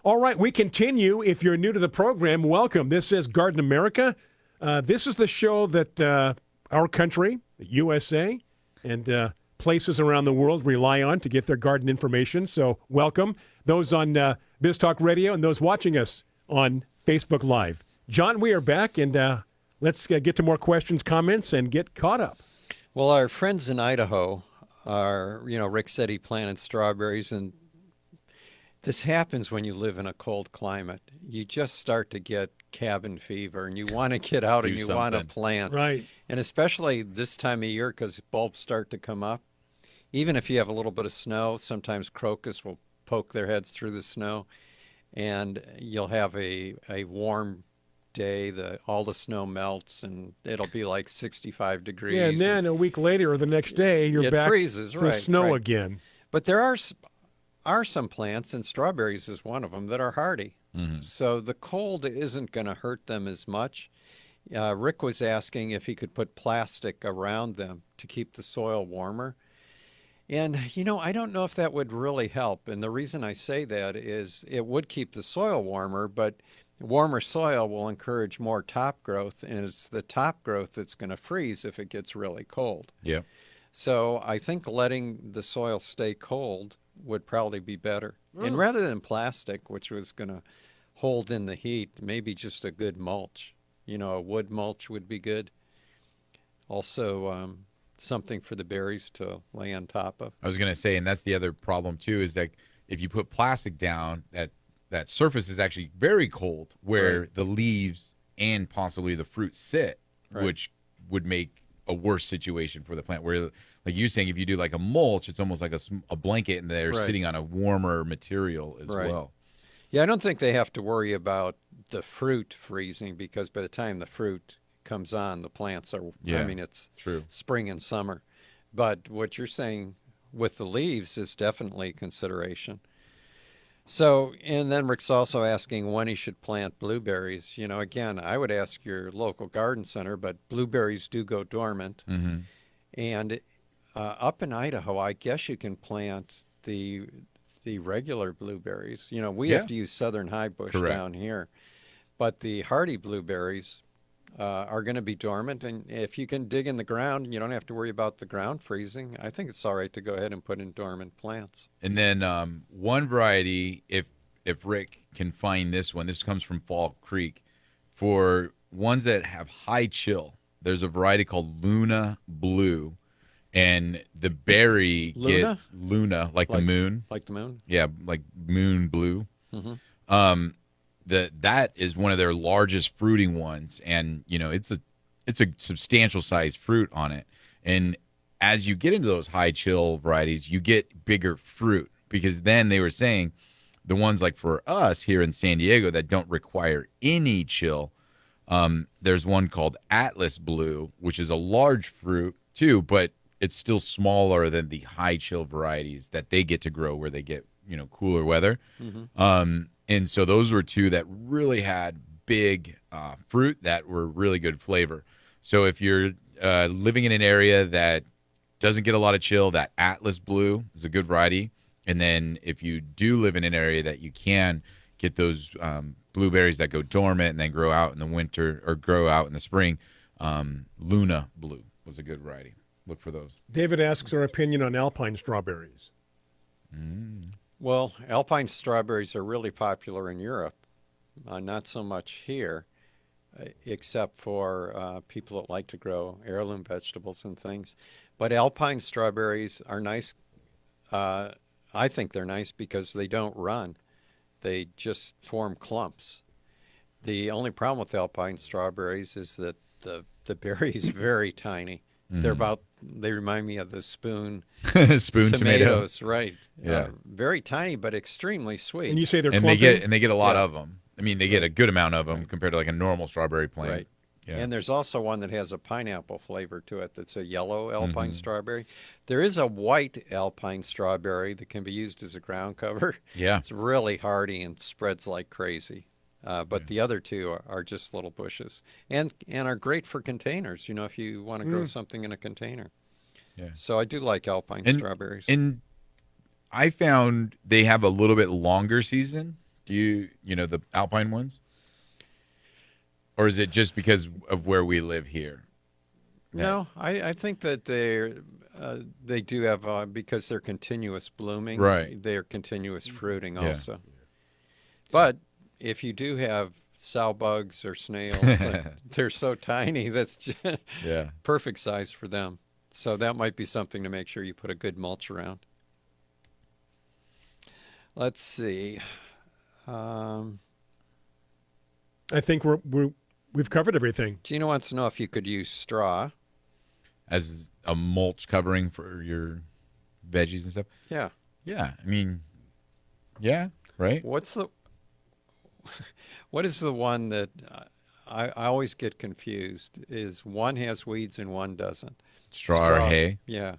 All right, we continue. If you're new to the program, welcome. This is Garden America. This is the show that our country, the USA, and places around the world rely on to get their garden information. So welcome. Those on Biz Talk Radio and those watching us on Facebook Live. John, we are back, and let's get to more questions, comments, and get caught up. Well, our friends in Idaho are, Rick said he planted strawberries, and this happens when you live in a cold climate. You just start to get cabin fever, and you want to get out and you want to plant. Right. And especially this time of year, because bulbs start to come up. Even if you have a little bit of snow, sometimes crocus will poke their heads through the snow, and you'll have a warm day. All the snow melts, and it'll be like 65 degrees. Yeah, and then a week later or the next day, you're back freezes, to snow again. But there are some plants, and strawberries is one of them, that are hardy. Mm-hmm. So the cold isn't going to hurt them as much. Rick was asking if he could put plastic around them to keep the soil warmer. And, I don't know if that would really help. And the reason I say that is it would keep the soil warmer, but warmer soil will encourage more top growth, and it's the top growth that's going to freeze if it gets really cold. Yeah. So I think letting the soil stay cold would probably be better. And rather than plastic, which was going to hold in the heat, maybe just a good mulch. A wood mulch would be good. Also, something for the berries to lay on top of. I was going to say, and that's the other problem too, is that if you put plastic down, that surface is actually very cold where the leaves and possibly the fruit sit, which would make a worse situation for the plant. Where, like you're saying, if you do like a mulch, it's almost like a blanket, and they're sitting on a warmer material as well. Yeah, I don't think they have to worry about the fruit freezing, because by the time the fruit comes on, the plants are, it's true. Spring and summer. But what you're saying with the leaves is definitely a consideration. So, and then Rick's also asking when he should plant blueberries. Again, I would ask your local garden center, but blueberries do go dormant. Mm-hmm. And up in Idaho, I guess you can plant the regular blueberries. We have to use southern high bush down here. But the hardy blueberries are going to be dormant. And if you can dig in the ground, you don't have to worry about the ground freezing. I think it's all right to go ahead and put in dormant plants. And then one variety, if Rick can find this one, this comes from Fall Creek, for ones that have high chill, there's a variety called Luna Blue. And the berry gets Luna, like the moon. Like the moon? Yeah, like moon blue. Mm-hmm. that is one of their largest fruiting ones, and it's a substantial size fruit on it. And as you get into those high chill varieties, you get bigger fruit, because then they were saying the ones like for us here in San Diego that don't require any chill, there's one called Atlas Blue, which is a large fruit too, but it's still smaller than the high chill varieties that they get to grow where they get cooler weather. And so those were two that really had big fruit that were really good flavor. So if you're living in an area that doesn't get a lot of chill, that Atlas Blue is a good variety. And then if you do live in an area that you can get those blueberries that go dormant and then grow out in the winter or grow out in the spring, Luna Blue was a good variety. Look for those. David asks our opinion on Alpine strawberries. Well, Alpine strawberries are really popular in Europe, not so much here, except for people that like to grow heirloom vegetables and things. But Alpine strawberries are nice. I think they're nice because they don't run. They just form clumps. The only problem with Alpine strawberries is that the berry is very tiny. They remind me of the spoon tomatoes, right? Yeah, very tiny but extremely sweet. And you say they're and clumping? they get a lot of them. I mean, they get a good amount of them compared to like a normal strawberry plant. Right. Yeah. And there's also one that has a pineapple flavor to it that's a yellow Alpine strawberry. There is a white Alpine strawberry that can be used as a ground cover. Yeah. It's really hardy and spreads like crazy. But the other two are just little bushes and are great for containers, if you want to grow something in a container. Yeah. So I do like Alpine strawberries. And I found they have a little bit longer season. Do the Alpine ones? Or is it just because of where we live here? No, I think that they do have, because they're continuous blooming. Right. They're continuous fruiting also. But if you do have sow bugs or snails, they're so tiny, that's just perfect size for them. So that might be something to make sure you put a good mulch around. Let's see. I think we've covered everything. Gina wants to know if you could use straw as a mulch covering for your veggies and stuff. Yeah. Yeah. I mean, yeah. Right. What is the one that I always get confused? Is one has weeds and one doesn't? Straw or hay? Yeah.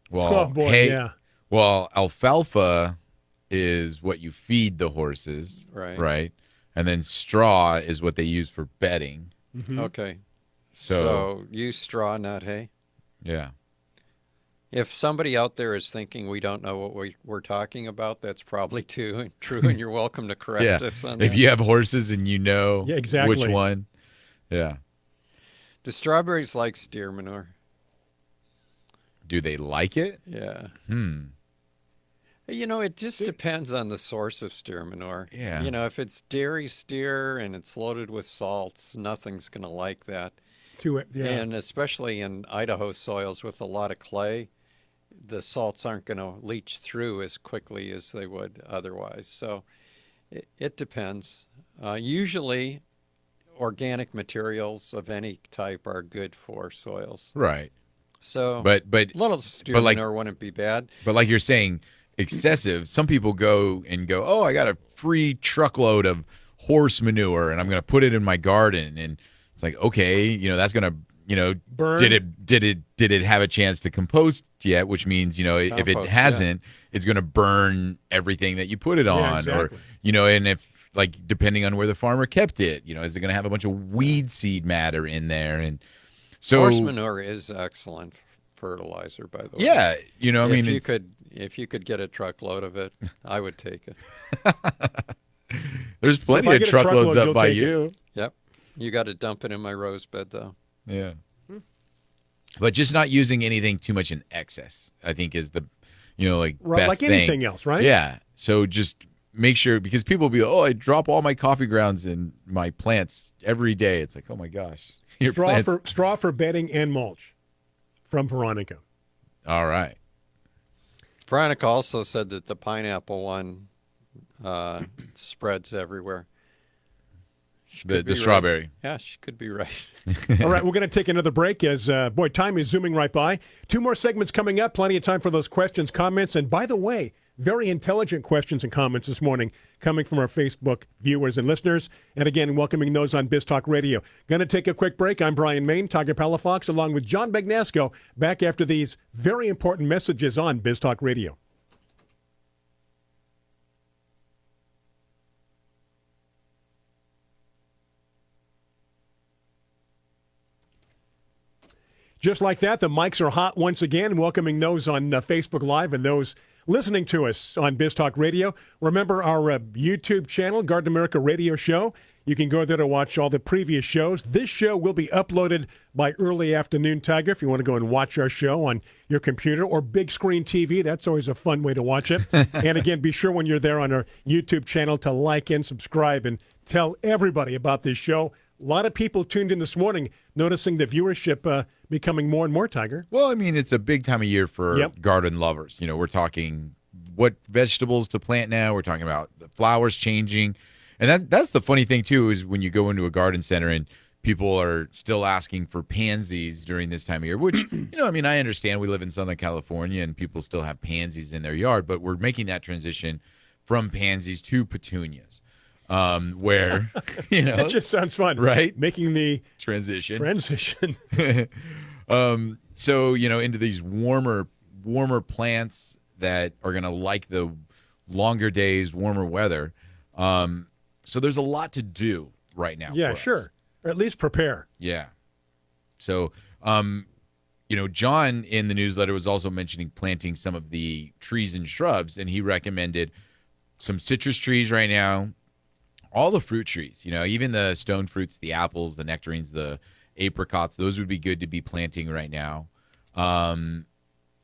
Well, Oh boy, hay. yeah. Well, alfalfa is what you feed the horses, Right. Right. And then straw is what they use for bedding. Okay. So use straw, not hay. Yeah. If somebody out there is thinking we don't know what we're talking about, that's probably true, and you're welcome to correct us on that. If you have horses and you know exactly which one. Yeah. Do strawberries like steer manure? Do they like it? Yeah. It just depends on the source of steer manure. Yeah. If it's dairy steer and it's loaded with salts, nothing's going to like that. And especially in Idaho soils with a lot of clay, the salts aren't going to leach through as quickly as they would otherwise. So it depends. Usually, organic materials of any type are good for soils. Right. So, but a little steer manure wouldn't be bad. But like you're saying, excessive. Some people go, oh, I got a free truckload of horse manure, and I'm going to put it in my garden, and it's like, okay, that's going to, burn. Did it have a chance to compost yet? Which means, if it hasn't, it's going to burn everything that you put it on, exactly. or and if depending on where the farmer kept it, is it going to have a bunch of weed seed matter in there? And so horse manure is excellent fertilizer, by the way. Yeah, if you could get a truckload of it, I would take it. There's plenty of truckloads up by you. Yep. You got to dump it in my rose bed, though. Yeah. But just not using anything too much in excess, I think, is the, right, best like thing. anything else, right? Yeah. So just make sure, because people will be, I drop all my coffee grounds in my plants every day. It's like, oh my gosh. Straw for bedding and mulch from Veronica. All right. Veronica also said that the pineapple one spreads everywhere. The strawberry. Right. Yeah, she could be right. All right, we're going to take another break as, time is zooming right by. 2 more segments coming up. Plenty of time for those questions, comments. And by the way, very intelligent questions and comments this morning coming from our Facebook viewers and listeners. And again, welcoming those on Biz Talk Radio. Going to take a quick break. I'm Brian Main, Tiger Palafox, along with John Bagnasco, back after these very important messages on Biz Talk Radio. Just like that, the mics are hot once again, welcoming those on Facebook Live and those listening to us on Biz Talk Radio. Remember our YouTube channel, Garden America Radio Show. You can go there to watch all the previous shows. This show will be uploaded by early afternoon, Tiger, if you want to go and watch our show on your computer or big screen TV. That's always a fun way to watch it. And again, be sure when you're there on our YouTube channel to like and subscribe and tell everybody about this show. A lot of people tuned in this morning, noticing the viewership becoming more and more, Tiger. Well, I mean, it's a big time of year for garden lovers. You know, we're talking what vegetables to plant now. We're talking about the flowers changing. And that's the funny thing, too, is when you go into a garden center and people are still asking for pansies during this time of year, which, I mean, I understand we live in Southern California and people still have pansies in their yard, but we're making that transition from pansies to petunias. Where, that just sounds fun, right? Making the transition. So, into these warmer plants that are going to like the longer days, warmer weather. So there's a lot to do right now. Yeah, for us. sure. Or at least prepare. Yeah. So, John in the newsletter was also mentioning planting some of the trees and shrubs, and he recommended some citrus trees right now. All the fruit trees, even the stone fruits, the apples, the nectarines, the apricots, those would be good to be planting right now.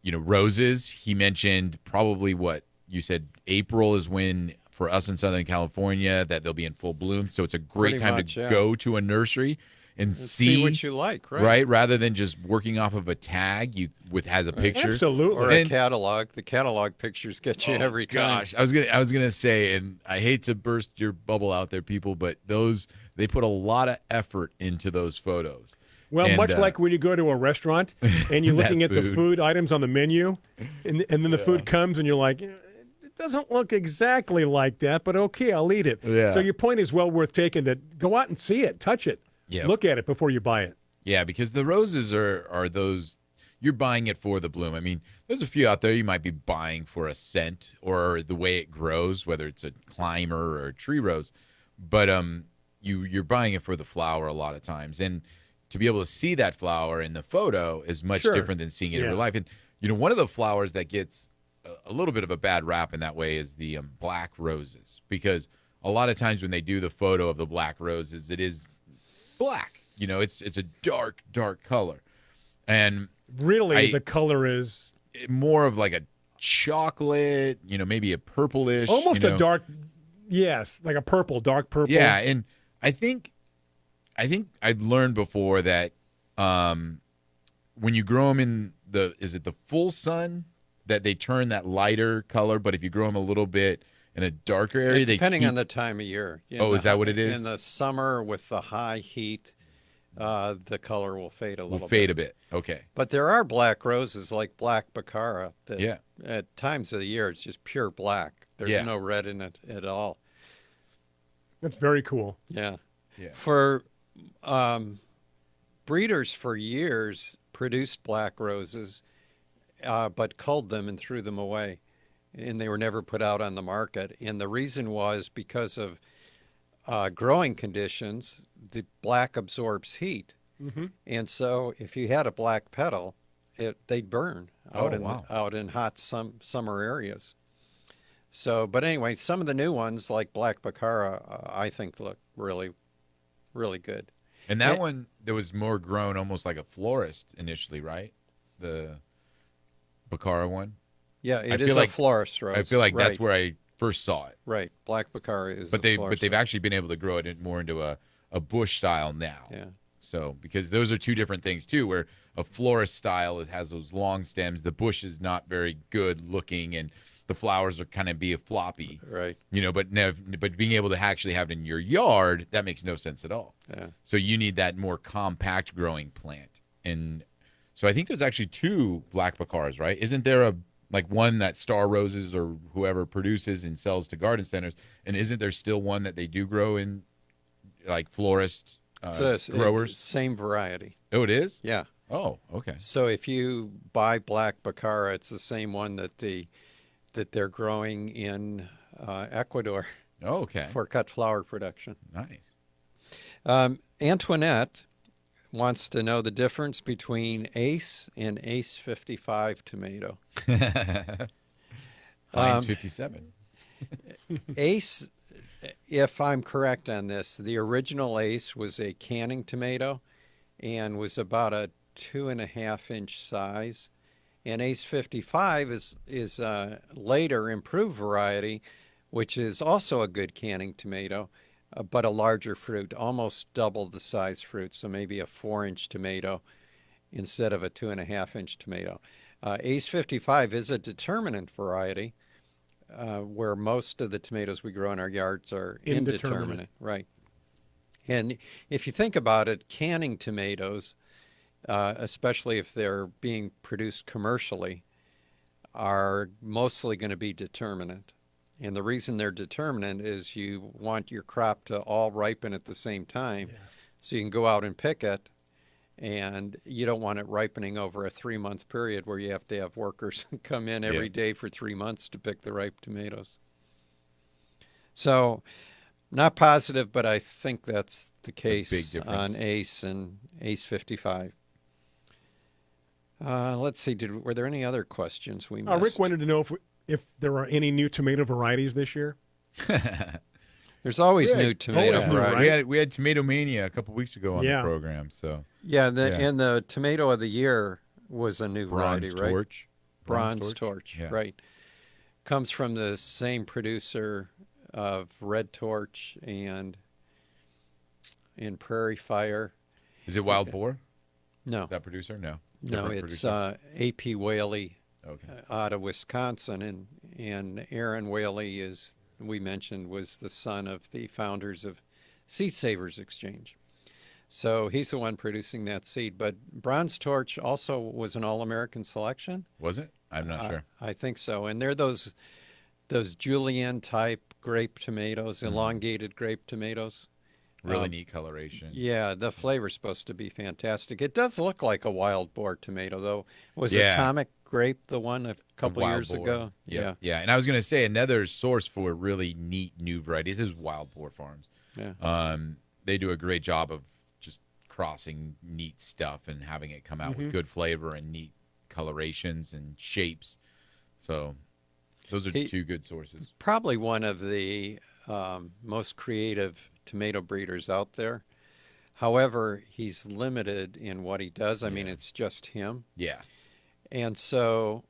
Roses, he mentioned probably what you said, April is when, for us in Southern California, that they'll be in full bloom. So it's a great time to go to a nursery and see what you like, right? Right, rather than just working off of a tag has a picture, absolutely, or a catalog. The catalog pictures get you every time. Gosh, I was gonna say, and I hate to burst your bubble out there, people, but they put a lot of effort into those photos. Well, much like when you go to a restaurant and you're looking at the food items on the menu, and then the food comes and you're like, it doesn't look exactly like that, but okay, I'll eat it. Yeah. So your point is well worth taking. That go out and see it, touch it. Yeah. Look at it before you buy it. Yeah, because the roses are those, you're buying it for the bloom. I mean, there's a few out there you might be buying for a scent or the way it grows, whether it's a climber or a tree rose. But you're buying it for the flower a lot of times. And to be able to see that flower in the photo is much different than seeing it in real life. And, one of the flowers that gets a little bit of a bad rap in that way is the black roses. Because a lot of times when they do the photo of the black roses, it is black. It's a dark color. And really the color is more of like a chocolate, maybe a purplish, almost a dark, like a dark purple. Yeah, and I think I'd learned before that when you grow them in the full sun, that they turn that lighter color, but if you grow them a little bit in a darker area, depending on the time of year. Is that what it is? In the summer with the high heat, the color will fade a bit. Okay. But there are black roses like black Baccara that at times of the year it's just pure black. There's no red in it at all. That's very cool. Yeah. For breeders for years produced black roses, but culled them and threw them away. And they were never put out on the market. And the reason was because of growing conditions. The black absorbs heat. Mm-hmm. And so if you had a black petal, they'd burn out in hot summer areas. So, but anyway, some of the new ones like black Baccara, I think look really, really good. And that one, there was more grown almost like a florist initially, right? The Baccara one? Yeah, it is a florist rose. I feel like that's where I first saw it. Right, black Baccara is. But they've actually been able to grow it more into a bush style now. Yeah. So because those are two different things too, where a florist style, it has those long stems. The bush is not very good looking, and the flowers are kind of be a floppy, Right. but being able to actually have it in your yard, that makes no sense at all. Yeah. So you need that more compact growing plant. And so I think there's actually 2 black pecars, right? Isn't there one that Star Roses or whoever produces and sells to garden centers? And isn't there still one that they do grow in like florists, growers? Same variety. Oh, it is? Yeah. Oh, okay. So if you buy black Bacara, it's the same one that they're growing in Ecuador Oh, okay. for cut flower production. Nice. Antoinette wants to know the difference between Ace and Ace 55 tomato. Heinz 57. Ace, if I'm correct on this, the original Ace was a canning tomato and was about a 2.5-inch size. And Ace 55 is a later improved variety, which is also a good canning tomato, but a larger fruit, almost double the size fruit, so maybe a 4-inch tomato instead of a 2.5-inch tomato. Ace 55 is a determinant variety, where most of the tomatoes we grow in our yards are indeterminate. Right. And if you think about it, canning tomatoes, especially if they're being produced commercially, are mostly going to be determinant. And the reason they're determinant is you want your crop to all ripen at the same time, so you can go out and pick it, and you don't want it ripening over a 3-month period where you have to have workers come in every day for 3 months to pick the ripe tomatoes. So, not positive, but I think that's the case on Ace and Ace 55. Let's see. Were there any other questions we missed? Rick wanted to know if there are any new tomato varieties this year. There's always new tomato varieties. Right? We had Tomato Mania a couple weeks ago on the program. So and the tomato of the year was a new variety, right? Torch. Bronze Torch, right? Comes from the same producer of Red Torch and Prairie Fire. Is it Wild Boar? No. That producer? No. No, it's A.P. Whaley out of Wisconsin. And Aaron Whaley we mentioned, was the son of the founders of Seed Savers Exchange. So he's the one producing that seed. But Bronze Torch also was an All-American selection. Was it? I'm not sure. I think so. And they're those julienne-type grape tomatoes, elongated grape tomatoes. Really neat coloration. Yeah, the flavor's supposed to be fantastic. It does look like a wild boar tomato, though. Was Atomic Grape the one a couple years ago? Yeah. And I was going to say another source for really neat new varieties is Wild Boar Farms. Yeah. They do a great job of just crossing neat stuff and having it come out with good flavor and neat colorations and shapes. So those are 2 good sources. Probably one of the most creative tomato breeders out there. However, he's limited in what he does. I mean, it's just him. Yeah. And so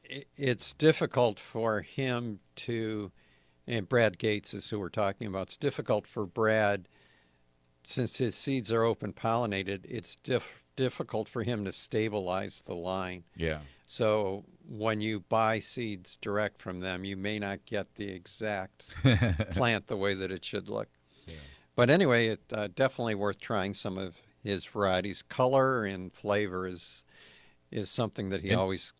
it's difficult for him and Brad Gates is who we're talking about. It's difficult for Brad, since his seeds are open pollinated, it's difficult for him to stabilize the line. Yeah. So when you buy seeds direct from them, you may not get the exact plant the way that it should look. Yeah. But anyway, it definitely worth trying some of his varieties. Color and flavor is something that he always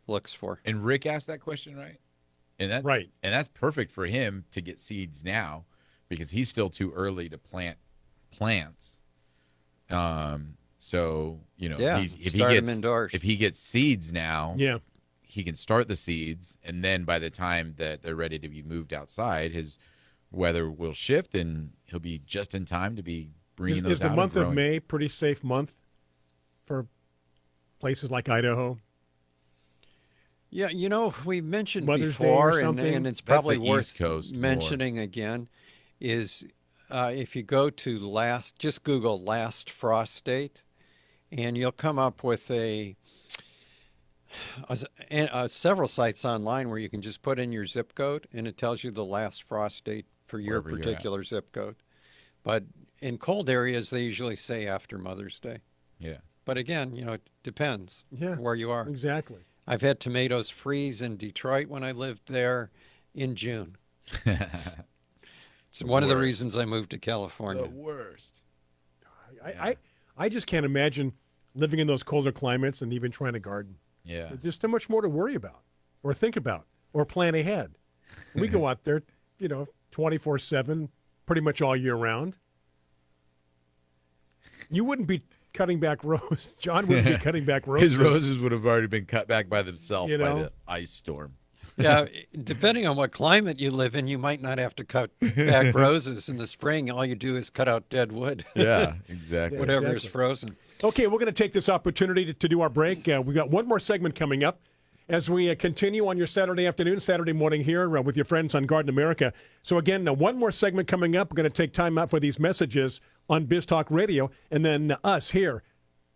looks for. And Rick asked that question, right? And that's right. And that's perfect for him to get seeds now, because he's still too early to plant plants. So if he gets seeds now, he can start the seeds, and then by the time that they're ready to be moved outside, his weather will shift, and he'll be just in time to be bringing those out. Is the month of May pretty safe month for places like Idaho? Yeah, we mentioned Mother's before, Day or and it's probably worth Coast mentioning again, is if you go to just Google last frost date, and you'll come up with several sites online where you can just put in your zip code, and it tells you the last frost date for your particular zip code. But in cold areas, they usually say after Mother's Day. Yeah. But again, it depends where you are. Exactly. I've had tomatoes freeze in Detroit when I lived there in June. It's one of the reasons I moved to California. The worst. I just can't imagine living in those colder climates and even trying to garden. Yeah. There's just so much more to worry about or think about or plan ahead. We go out there, 24/7, pretty much all year round. You wouldn't be cutting back roses. John wouldn't be cutting back roses. His roses would have already been cut back by themselves by the ice storm. Yeah, depending on what climate you live in, you might not have to cut back roses in the spring. All you do is cut out dead wood. Yeah, exactly. Whatever is frozen. Okay, we're going to take this opportunity to do our break. We've got one more segment coming up as we continue on your Saturday afternoon, Saturday morning here with your friends on Garden America. So again, one more segment coming up. We're going to take time out for these messages on Biz Talk Radio, and then us here,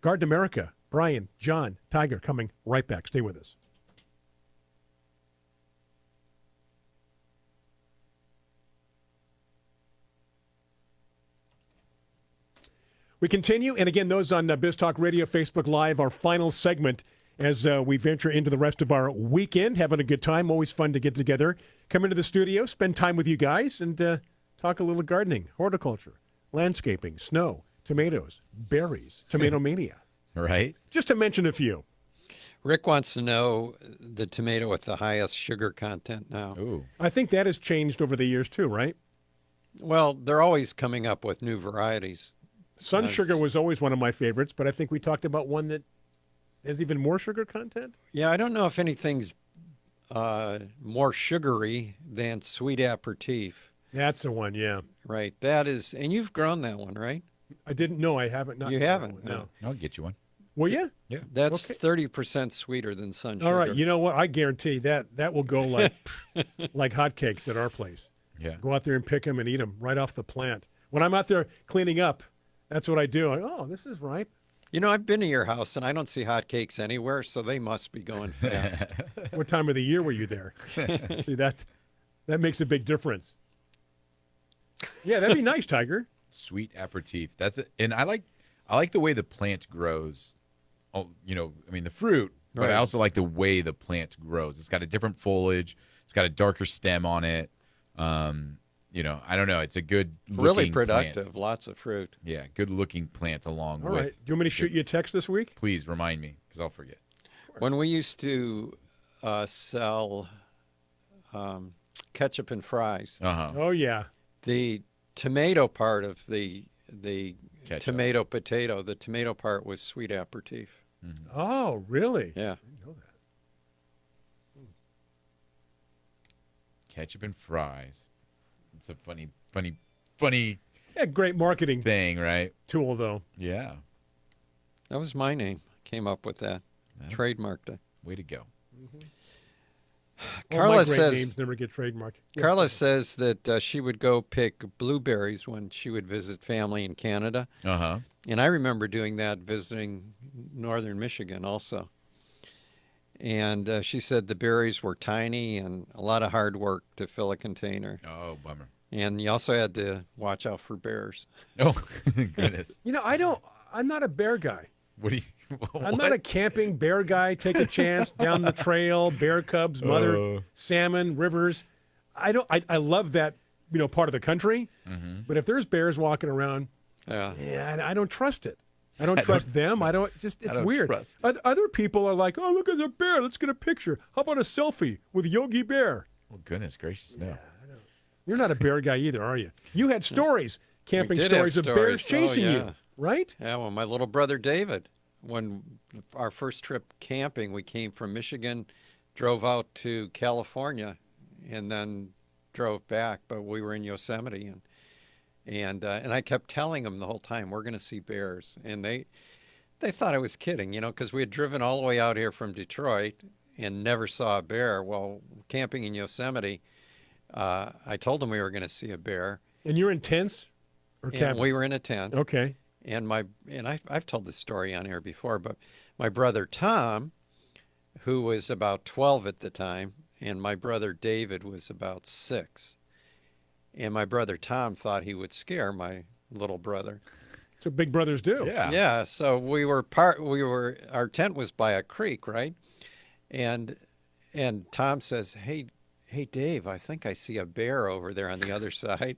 Garden America, Brian, John, Tiger, coming right back. Stay with us. We continue, and again, those on Biz Talk Radio, Facebook Live, our final segment as we venture into the rest of our weekend, having a good time. Always fun to get together, come into the studio, spend time with you guys, and talk a little gardening, horticulture, landscaping, snow, tomatoes, berries, tomato mania. Right. Just to mention a few. Rick wants to know the tomato with the highest sugar content now. Ooh. I think that has changed over the years too, right? Well, they're always coming up with new varieties. Sun sugar was always one of my favorites, but I think we talked about one that has even more sugar content. Yeah, I don't know if anything's more sugary than sweet aperitif. That's the one, yeah. Right, that is, and you've grown that one, right? I didn't know. I haven't. You haven't? No. I'll get you one. Will you? Yeah. That's Okay. 30% sweeter than sun sugar. All right. You know what? I guarantee that will go like like hotcakes at our place. Yeah. Go out there and pick them and eat them right off the plant. When I'm out there cleaning up, that's what I do. Oh, this is ripe. You know, I've been to your house, and I don't see hotcakes anywhere, so they must be going fast. What time of the year were you there? See, that makes a big difference. Yeah, that'd be nice, Tiger. Sweet aperitif. That's it. And I like the way the plant grows. Oh, the fruit, but Right. I also like the way the plant grows. It's got a different foliage. It's got a darker stem on it. I don't know. It's a good Really looking productive, plant. lots of fruit. Yeah, good looking plant along All with. right. Do you want me to shoot you a text this week? Please remind me because I'll forget. When we used to sell ketchup and fries, Uh-huh. Oh, yeah. the tomato part of the Ketchup. tomato potato, the tomato part was sweet aperitif. Oh, really? Yeah. I didn't know that. Ketchup and fries. It's a funny Yeah, great marketing thing, right? tool, though. Yeah. That was my name. Came up with that. Yeah. Trademarked it. Way to go. All Carla my great says names never get trademarked. Yeah. Carla says that she would go pick blueberries when she would visit family in Canada. Uh-huh. And I remember doing that visiting northern Michigan also. And she said the berries were tiny and a lot of hard work to fill a container. Oh, bummer. And you also had to watch out for bears. Oh, goodness. I'm not a bear guy. What do you... I'm not a camping bear guy. Take a chance down the trail, bear cubs, mother salmon, rivers. I love that, part of the country. Mm-hmm. But if there's bears walking around, I don't trust it. I don't trust them. It's weird. trust Other people are like, oh, look, there's a bear. Let's get a picture. How about a selfie with Yogi Bear? Oh, goodness gracious, no. You're not a bear guy either, are you? You had stories, camping did have stories of bears stories. chasing Oh, you, yeah. right? Yeah, well, my little brother David, when our first trip camping, we came from Michigan, drove out to California, and then drove back. But we were in Yosemite, and I kept telling them the whole time, we're going to see bears, and they thought I was kidding, because we had driven all the way out here from Detroit and never saw a bear. Well, camping in Yosemite, I told them we were going to see a bear. And you're in tents or And cabins? we were in a tent. Okay. And I've told this story on air before, but my brother Tom, who was about 12 at the time, and my brother David was about 6. And my brother Tom thought he would scare my little brother. That's what big brothers do. Yeah. Yeah, so our tent was by a creek, right? And Tom says, hey, Dave, I think I see a bear over there on the other side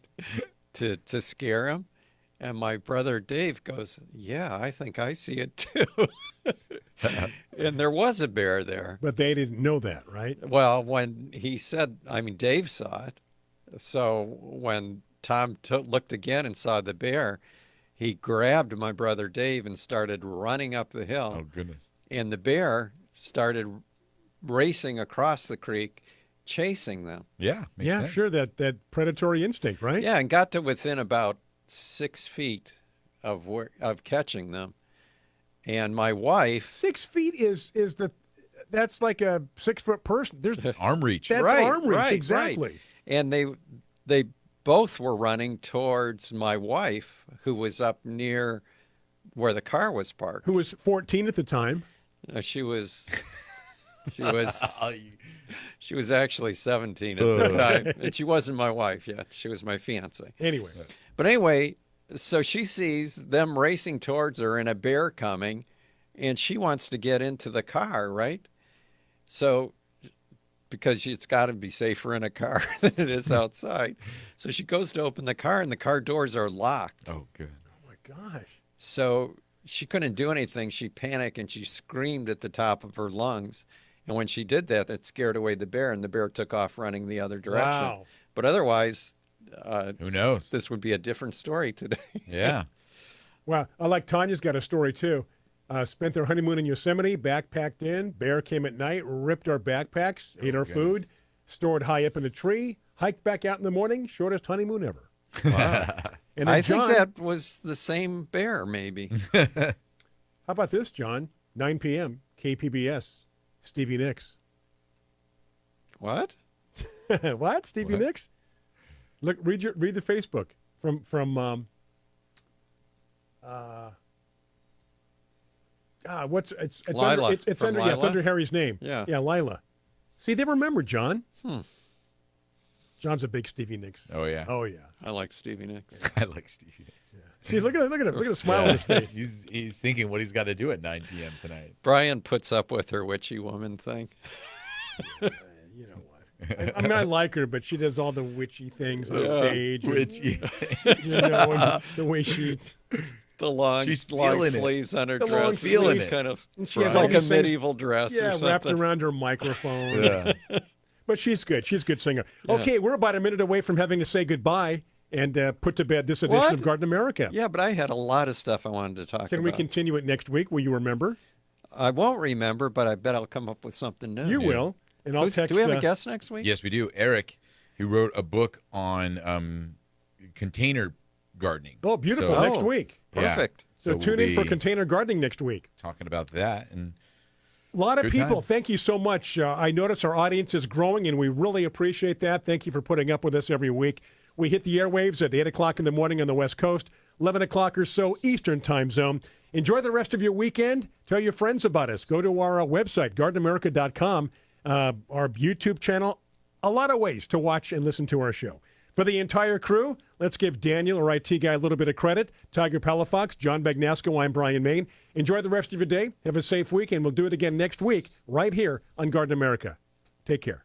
to scare him. And my brother Dave goes, yeah, I think I see it too. And there was a bear there. But they didn't know that, right? Well, when he said, Dave saw it. So when Tom looked again and saw the bear, he grabbed my brother Dave and started running up the hill. Oh, goodness. And the bear started racing across the creek, chasing them. Yeah. Makes sense. Sure. That predatory instinct, right? Yeah, and got to within about 6 feet of catching them. And my wife... 6 feet that's like a 6 foot person. There's arm reach. That's right, arm reach, right, exactly. Right. And they both were running towards my wife, who was up near where the car was parked. Who was 14 at the time. She was actually 17 at the time, and she wasn't my wife yet. She was my fiance. Anyway, so she sees them racing towards her and a bear coming, and she wants to get into the car, right? So, because it's got to be safer in a car than it is outside. So she goes to open the car, and the car doors are locked. Oh, good. Oh, my gosh. So she couldn't do anything. She panicked, and she screamed at the top of her lungs. And when she did that, it scared away the bear, and the bear took off running the other direction. Wow. But otherwise, who knows? This would be a different story today. Yeah. Well, I like Tanya's got a story, too. Spent their honeymoon in Yosemite, backpacked in. Bear came at night, ripped our backpacks, ate our food, stored high up in a tree, hiked back out in the morning, shortest honeymoon ever. Wow. And I John, think that was the same bear, maybe. How about this, John? 9 p.m., KPBS, Stevie Nicks. What? What? Stevie Nicks? Look, read the Facebook from it's Lila. under it's under Lila? it's under Harry's name. Yeah. Yeah, Lila. See, they remember John. John's a big Stevie Nicks. Oh yeah. Oh yeah. I like Stevie Nicks. I like Stevie Nicks. Yeah. See, look at him. Look at the smile on his face. He's thinking what he's got to do at 9 p.m. tonight. Brian puts up with her witchy woman thing. You know what? I mean, I like her, but she does all the witchy things on stage. Witchy. You know, and the way she... The long sleeves on her dress. feeling It's kind of and she has like all a these things, medieval dress or something. wrapped around her microphone. Yeah. But she's good. She's a good singer. Okay, we're about a minute away from having to say goodbye and put to bed this edition of Garden America. Yeah, but I had a lot of stuff I wanted to talk about. Can we continue it next week? Will you remember? I won't remember, but I bet I'll come up with something new. You will. And I'll text. Do we have a guest next week? Yes, we do. Eric, who wrote a book on container gardening. Oh, beautiful. So- Next week. Perfect. So we'll tune in for be container gardening next week. talking about that. And A lot of Good people. time. Thank you so much. I notice our audience is growing, and we really appreciate that. Thank you for putting up with us every week. We hit the airwaves at 8 o'clock in the morning on the West Coast, 11 o'clock or so Eastern time zone. Enjoy the rest of your weekend. Tell your friends about us. Go to our website, gardenamerica.com, our YouTube channel. A lot of ways to watch and listen to our show. For the entire crew, let's give Daniel, our IT guy, a little bit of credit. Tiger Palafox, John Bagnasco, I'm Brian Main. Enjoy the rest of your day. Have a safe week, and we'll do it again next week right here on Garden America. Take care.